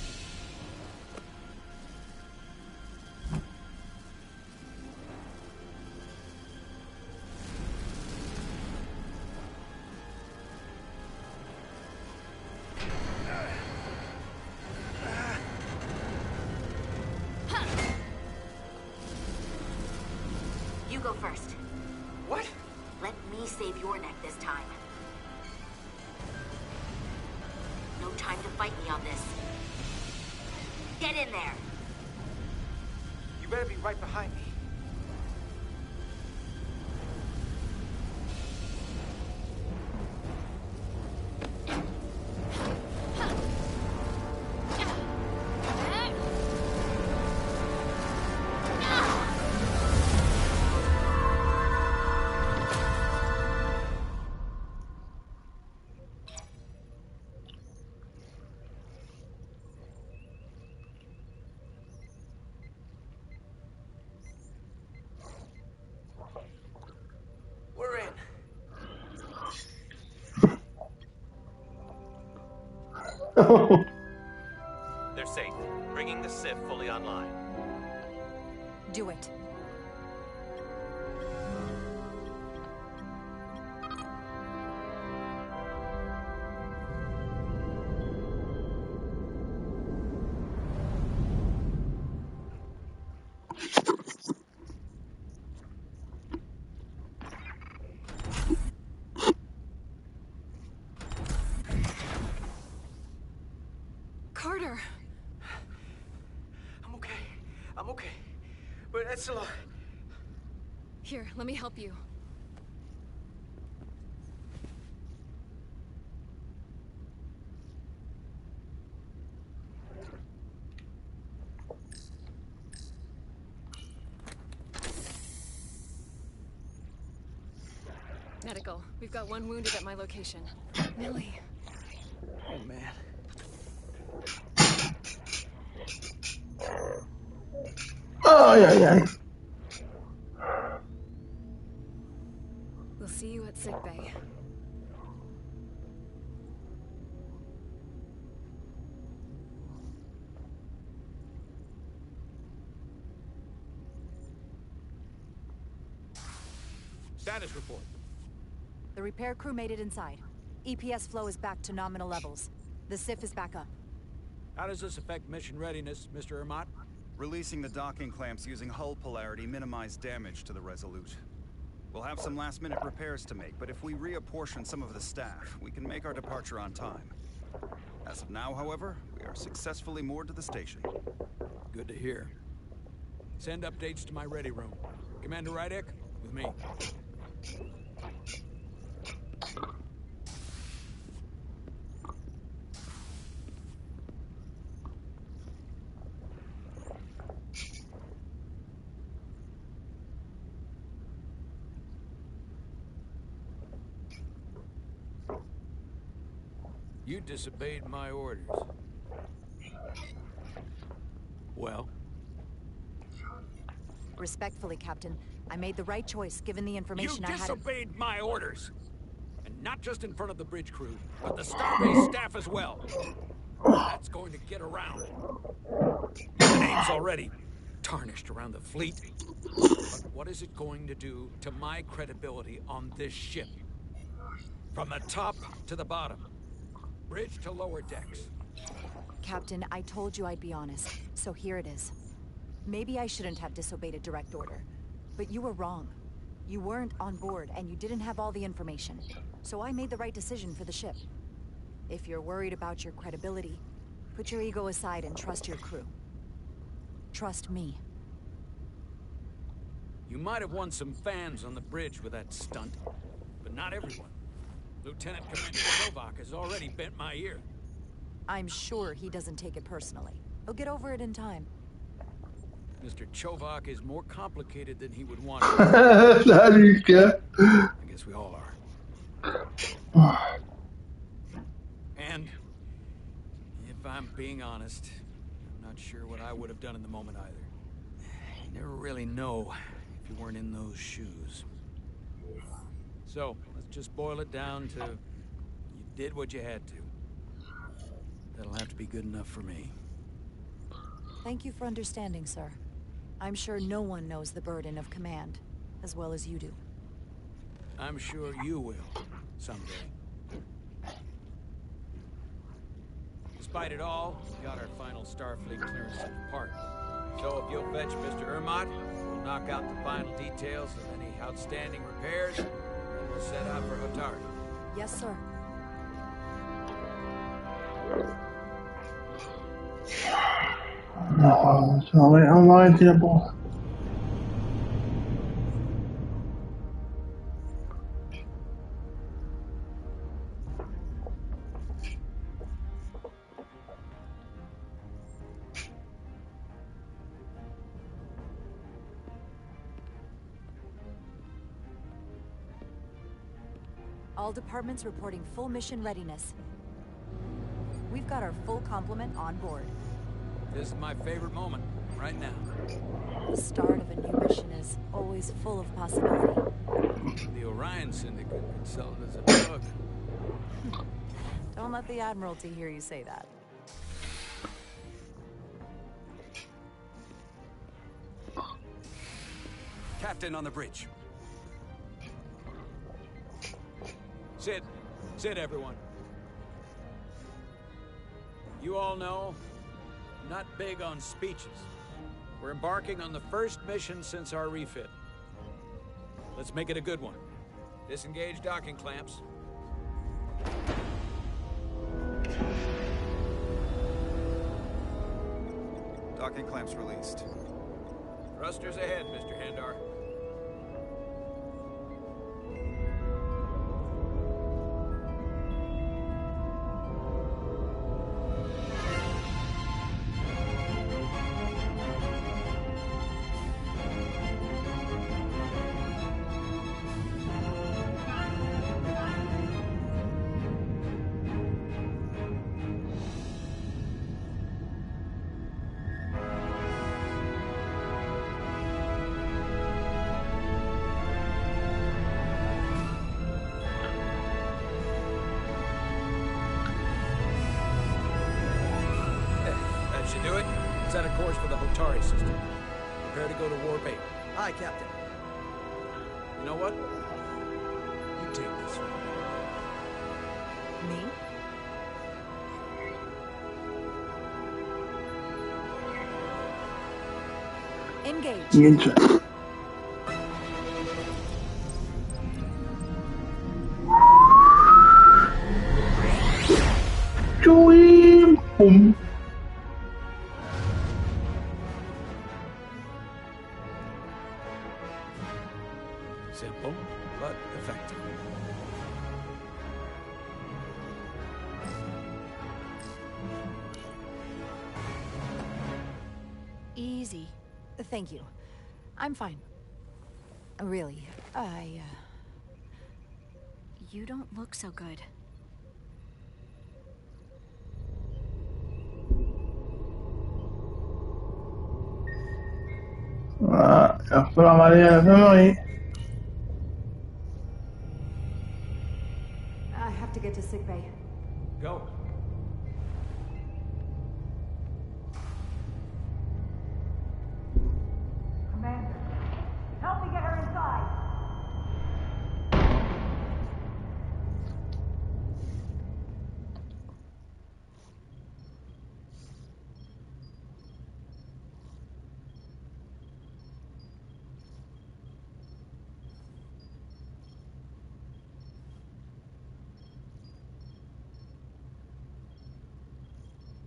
You go first. What? Let me save your neck this time. No time to fight me on this. Get in there! You better be right behind me. We're in. They're safe, bringing the SIF fully online. Do it. Carter! I'm okay. I'm okay. But Edsolar... Here, let me help you. Medical. We've got one wounded at my location. Millie. Oh, man. Ay, ay, ay. We'll see you at sickbay. Status report. The repair crew made it inside. EPS flow is back to nominal levels. The SIF is back up. How does this affect mission readiness, Mr. Ermont? Releasing the docking clamps using hull polarity minimized damage to the Resolute. We'll have some last-minute repairs to make, but if we reapportion some of the staff, we can make our departure on time. As of now, however, we are successfully moored to the station. Good to hear. Send updates to my ready room. Commander Rydek, with me. You disobeyed my orders. Well? Respectfully, Captain, I made the right choice given the information I You had. disobeyed my orders! And not just in front of the bridge crew, but the Starbase staff as well. That's going to get around. The name's already tarnished around the fleet. But what is it going to do to my credibility on this ship? From the top to the bottom. Bridge to lower decks. Captain, I told you I'd be honest, so here it is. Maybe I shouldn't have disobeyed a direct order, but you were wrong. You weren't on board, and you didn't have all the information. So I made the right decision for the ship. If you're worried about your credibility, put your ego aside and trust your crew. Trust me. You might have won some fans on the bridge with that stunt, but not everyone. Lieutenant Commander Chovak has already bent my ear. I'm sure he doesn't take it personally. He'll get over it in time. Mr. Chovak is more complicated than he would want. Salut, gars. I guess we all are. And if I'm being honest, I'm not sure what I would have done in the moment either. You never really know if you weren't in those shoes. So, let's just boil it down to you did what you had to. That'll have to be good enough for me. Thank you for understanding, sir. I'm sure no one knows the burden of command as well as you do. I'm sure you will, someday. Despite it all, we got our final Starfleet clearance to depart. So if you'll fetch Mr. Ermont, we'll knock out the final details of any outstanding repairs, and we'll set out for Hotari. Yes, sir. Non, on va arrêter là pour... All departments reporting full mission readiness. We've got our full complement on board. This is my favorite moment, right now. The start of a new mission is always full of possibility. The Orion Syndicate could sell it as a drug. Don't let the Admiralty hear you say that. Captain on the bridge. Sit. Sit, everyone. You all know, I'm not big on speeches. We're embarking on the first mission since our refit. Let's make it a good one. Disengage docking clamps. Docking clamps released. Thrusters ahead, Mr. Handar. Should do it. Set a course for the Hotari system. Prepare to go to Warp 8. Hi, Captain. You know what? You take this one. Me? Engage. Engage. Choi, boom. Simple, but effective. Easy. Thank you. I'm fine. Really, You don't look so good. Voilà, il va falloir aller à l'infirmerie. I have to get to sickbay. Go. Commander, help me get her inside.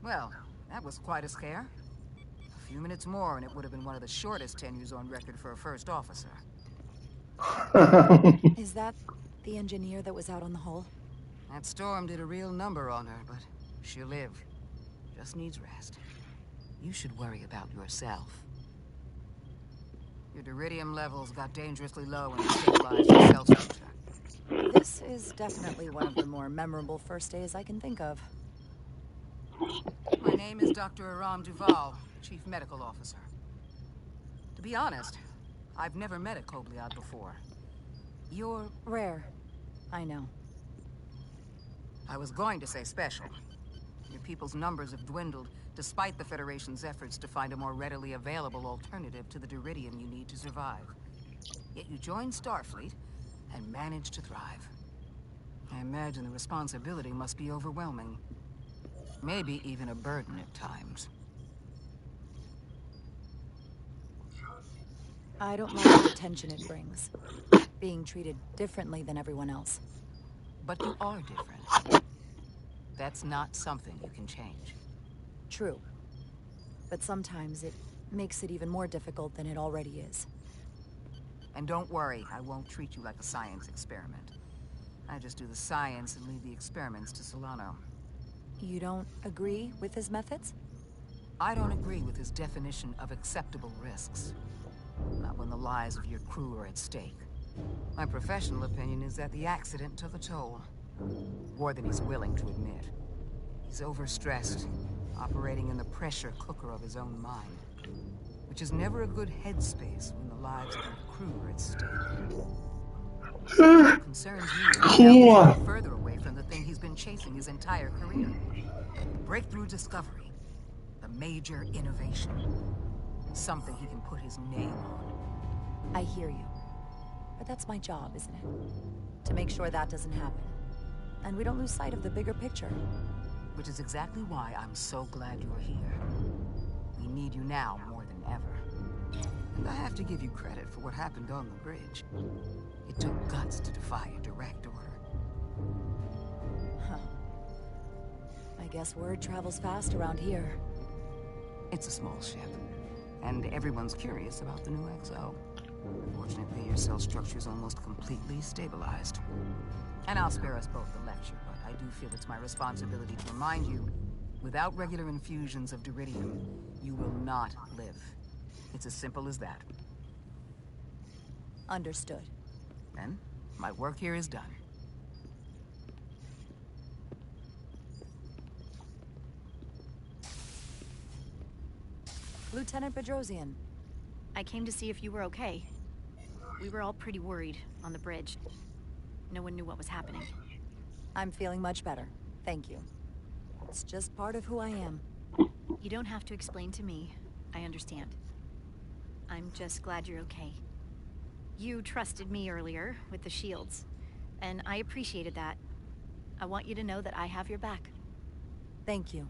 Well, that was quite a scare. A few minutes more and it would have been one of the shortest tenures on record for a first officer. Is that the engineer that was out on the hull? That storm did a real number on her, but she'll live. Just needs rest. You should worry about yourself. Your deridium levels got dangerously low and stabilized your cell structure. This is definitely one of the more memorable first days I can think of. My name is Dr. Aram Duval, Chief Medical Officer. To be honest, I've never met a Kobliad before. You're rare. I know. I was going to say special. Your people's numbers have dwindled, despite the Federation's efforts to find a more readily available alternative to the deridium you need to survive. Yet you joined Starfleet and managed to thrive. I imagine the responsibility must be overwhelming. Maybe even a burden at times. I don't like the attention it brings. Being treated differently than everyone else. But you are different. That's not something you can change. True. But sometimes it makes it even more difficult than it already is. And don't worry, I won't treat you like a science experiment. I just do the science and leave the experiments to Solano. You don't agree with his methods? I don't agree with his definition of acceptable risks. Not when the lives of your crew are at stake. My professional opinion is that the accident took a toll. More than he's willing to admit. He's overstressed, operating in the pressure cooker of his own mind. Which is never a good headspace when the lives of your crew are at stake. What concerns me is further away from the thing he's been chasing his entire career. Breakthrough discovery. The major innovation. Something he can put his name on. I hear you. But that's my job, isn't it? To make sure that doesn't happen. And we don't lose sight of the bigger picture. Which is exactly why I'm so glad you're here. We need you now more than ever. And I have to give you credit for what happened on the bridge. It took guts to defy a direct order. Huh. I guess word travels fast around here. It's a small ship. And everyone's curious about the new XO. Fortunately, your cell structure's almost completely stabilized. And I'll spare us both the lecture, but I do feel it's my responsibility to remind you, without regular infusions of deridium, you will not live. It's as simple as that. Understood. Then, my work here is done. Lieutenant Bedrosian. I came to see if you were okay. We were all pretty worried on the bridge. No one knew what was happening. I'm feeling much better. Thank you. It's just part of who I am. You don't have to explain to me. I understand. I'm just glad you're okay. You trusted me earlier with the shields, and I appreciated that. I want you to know that I have your back. Thank you.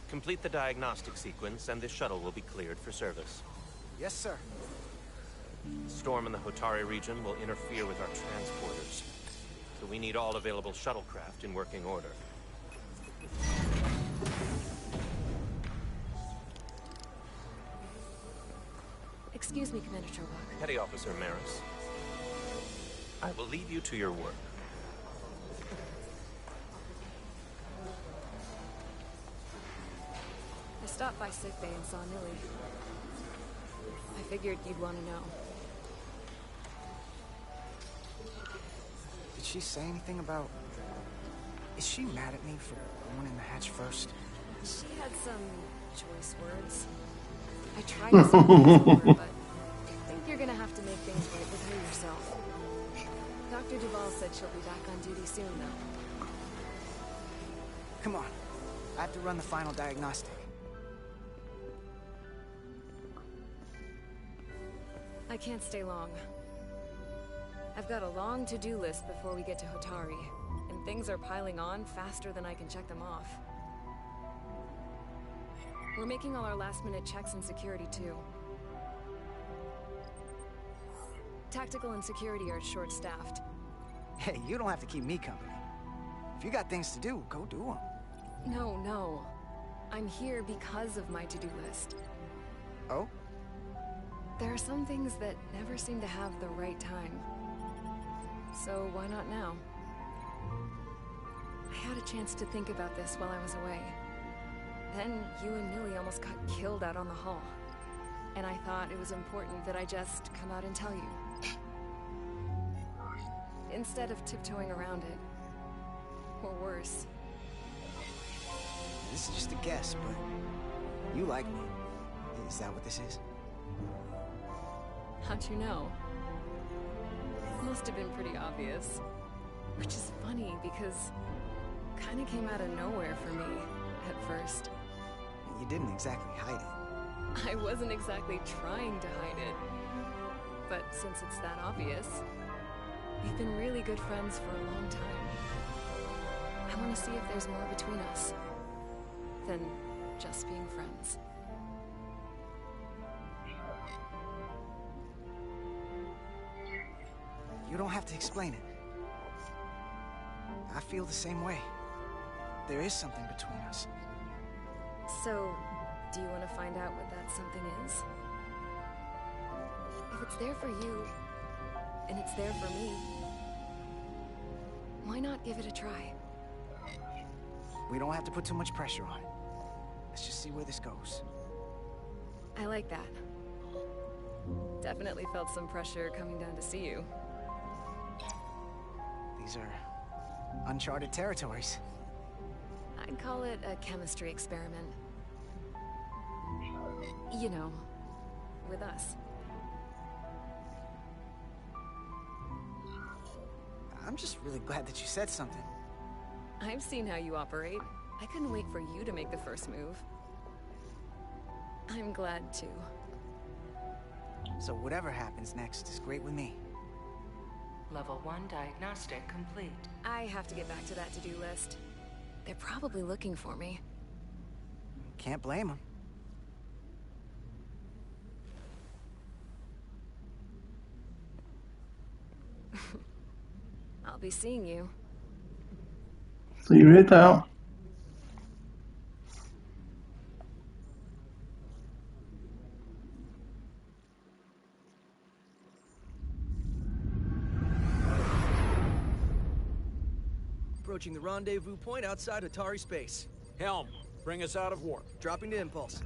Complete the diagnostic sequence, and this shuttle will be cleared for service. Yes, sir. The storm in the Hotari region will interfere with our transporters, so we need all available shuttlecraft in working order. Excuse me, Commander Chobak. Petty Officer Maris, I will leave you to your work. I stopped by sickbay and saw Millie. I figured you'd want to know. Did she say anything about... Is she mad at me for going in the hatch first? She had some choice words. I tried to say things over, but I think you're gonna have to make things right with her yourself. Dr. Duval said she'll be back on duty soon, though. Come on. I have to run the final diagnostic. I can't stay long. I've got a long to-do list before we get to Hotari, and things are piling on faster than I can check them off. We're making all our last-minute checks in security, too. Tactical and security are short-staffed. Hey, you don't have to keep me company. If you got things to do, go do them. No. I'm here because of my to-do list. Oh? There are some things that never seem to have the right time. So why not now? I had a chance to think about this while I was away. Then you and Millie almost got killed out on the hall. And I thought it was important that I just come out and tell you. Instead of tiptoeing around it. Or worse. This is just a guess, but you like me. Is that what this is? How'd you know? Must have been pretty obvious. Which is funny because kinda came out of nowhere for me at first. You didn't exactly hide it. I wasn't exactly trying to hide it. But since it's that obvious, we've been really good friends for a long time. I want to see if there's more between us than just being friends. You don't have to explain it. I feel the same way. There is something between us. So, do you want to find out what that something is? If it's there for you, and it's there for me, why not give it a try? We don't have to put too much pressure on it. Let's just see where this goes. I like that. Definitely felt some pressure coming down to see you. These are uncharted territories. I'd call it a chemistry experiment. You know, with us. I'm just really glad that you said something. I've seen how you operate. I couldn't wait for you to make the first move. I'm glad too. So whatever happens next is great with me. Level 1 diagnostic complete. I have to get back to that to-do list. They're probably looking for me. Can't blame them. I'll be seeing you. See you later. Approaching the rendezvous point outside Atari space. Helm, bring us out of warp. Dropping to impulse.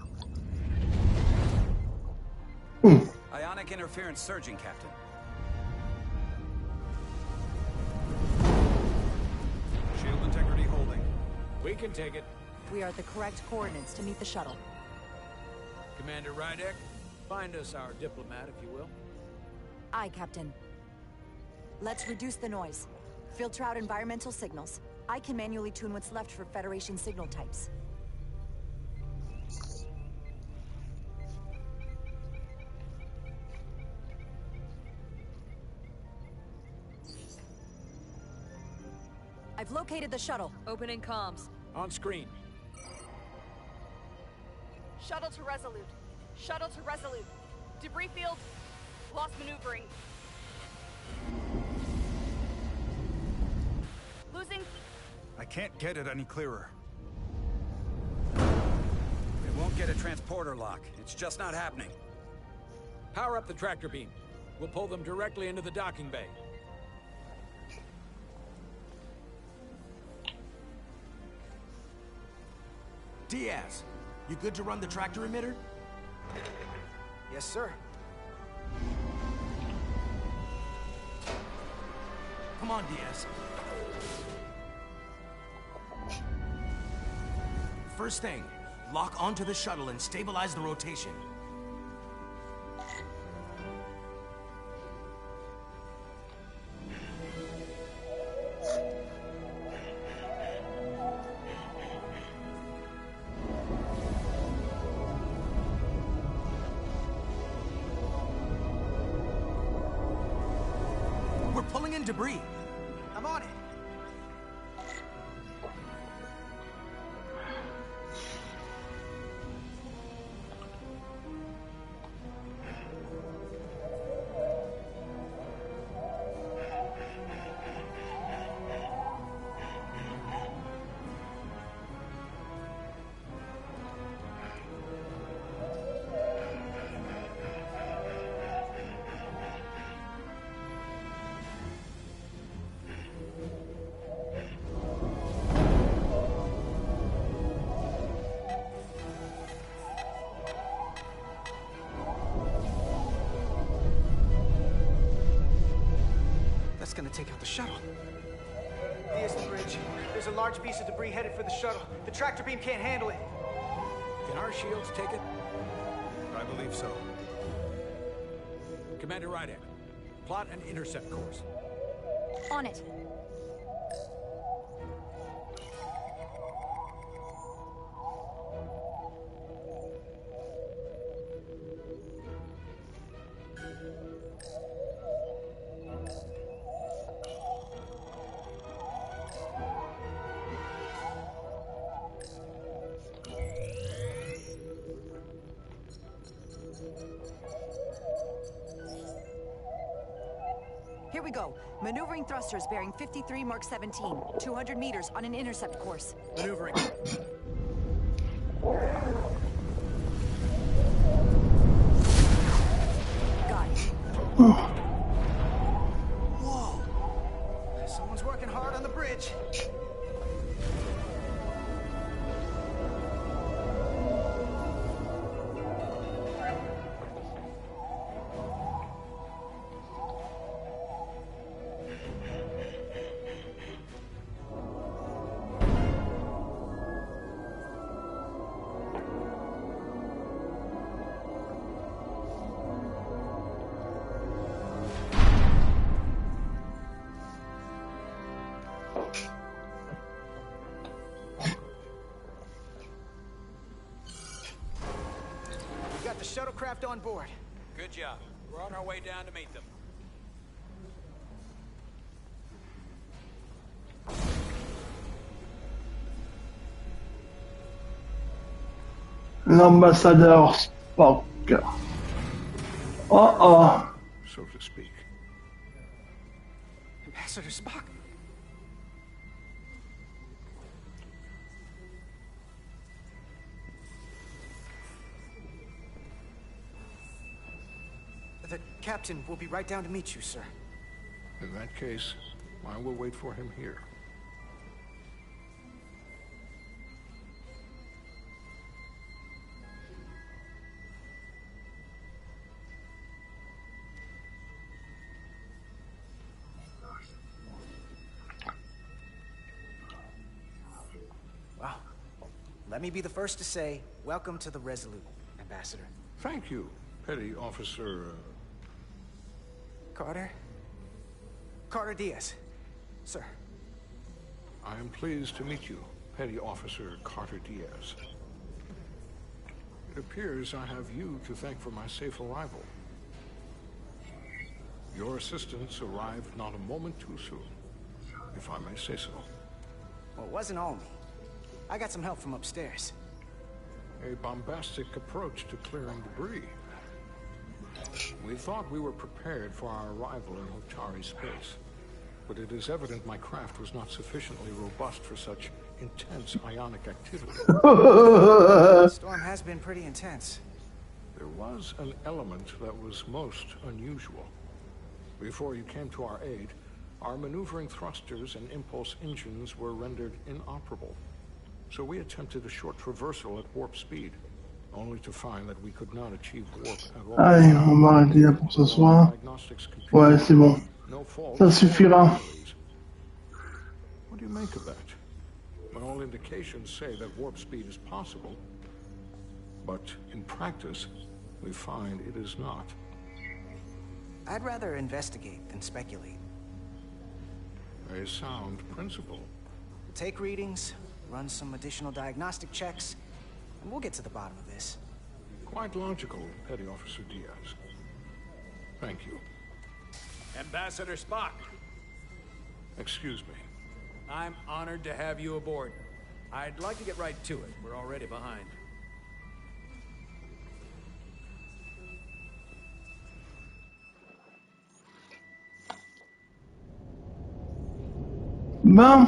Ionic interference surging, Captain. Shield integrity holding. We can take it. We are at the correct coordinates to meet the shuttle. Commander Rydek, find us our diplomat, if you will. Aye, Captain. Let's reduce the noise. Filter out environmental signals. I can manually tune what's left for Federation signal types. I've located the shuttle. Opening comms. On screen. Shuttle to Resolute. Shuttle to Resolute. Debris field. Lost maneuvering. Losing. I can't get it any clearer. It won't get a transporter lock. It's just not happening. Power up the tractor beam. We'll pull them directly into the docking bay. Diaz, you good to run the tractor emitter? Yes, sir. Come on, Diaz. First thing, lock onto the shuttle and stabilize the rotation. We're pulling in debris. I'm on it. shuttle. Here's the bridge. There's a large piece of debris headed for the shuttle. The tractor beam can't handle it. Can our shields take it? I believe so. Commander Ryder, plot an intercept course. On it. Here we go. Maneuvering thrusters bearing 53 Mark 17. 200 meters on an intercept course. Maneuvering. Got it. Whoa. Someone's working hard on the bridge. The shuttlecraft on board. Good job. We're on our way down to meet them. L'ambassadeur Spock. Oh. So to speak. Ambassador Spock? The captain will be right down to meet you, sir. In that case, I will wait for him here. Well, let me be the first to say, welcome to the Resolute, Ambassador. Thank you, Petty Officer... Carter? Carter Diaz. Sir. I am pleased to meet you, Petty Officer Carter Diaz. It appears I have you to thank for my safe arrival. Your assistance arrived not a moment too soon, if I may say so. Well, it wasn't all me. I got some help from upstairs. A bombastic approach to clearing debris. We thought we were prepared for our arrival in Hotari space, but it is evident my craft was not sufficiently robust for such intense ionic activity. The storm has been pretty intense. There was an element that was most unusual. Before you came to our aid, our maneuvering thrusters and impulse engines were rendered inoperable. So we attempted a short traversal at warp speed, only to find that we could not achieve warp at all. Allez, on va arrêter là pour ce soir. Ouais, c'est bon. Ça suffira. What do you make of that? Well, all indications say that warp speed is possible, but in practice, we find it is not. I'd rather investigate than speculate. A sound principle. Take readings, run some additional diagnostic checks, and we'll get to the bottom of this. Quite logical, Petty Officer Diaz. Thank you. Ambassador Spock. Excuse me. I'm honored to have you aboard. I'd like to get right to it. We're already behind. Bon.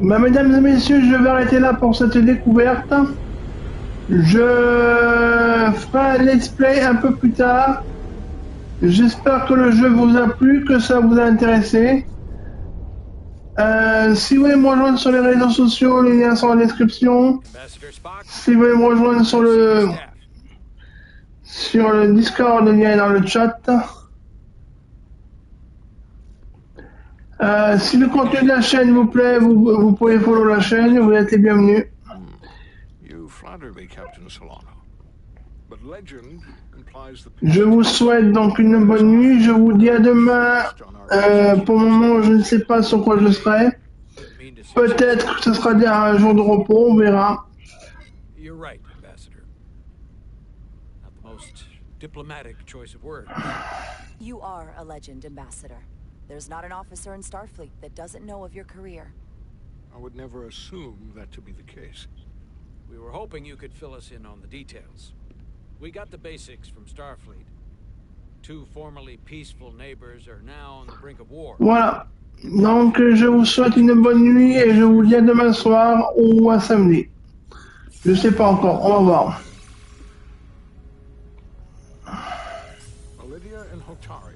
Bah, mesdames et messieurs, je vais arrêter là pour cette découverte. Je ferai un let's play un peu plus tard. J'espère que le jeu vous a plu, que ça vous a intéressé. Si vous voulez me rejoindre sur les réseaux sociaux, les liens sont en description. Si vous voulez me rejoindre sur le Discord, le lien est dans le chat. Si le contenu de la chaîne vous plaît, vous pouvez follow la chaîne, vous êtes les bienvenus. You flatter me, Captain Solano. But legend implies the Je vous souhaite donc une bonne nuit. Je vous dis à demain. Pour le moment, je ne sais pas sur quoi je serai. Peut-être que ce sera un jour de repos, on verra. You're right, Ambassador. Not the most diplomatic choice of words. You are a legend, Ambassador. There's not an officer in Starfleet that doesn't know of your career. I would never assume that to be the case. We were hoping you could fill us in on the details. We got the basics from Starfleet. Two formerly peaceful neighbors are now on the brink of war. Voilà. Donc, je vous souhaite une bonne nuit et je vous dis à demain soir ou à samedi. Je sais pas encore, on va voir. Lydia and Hotari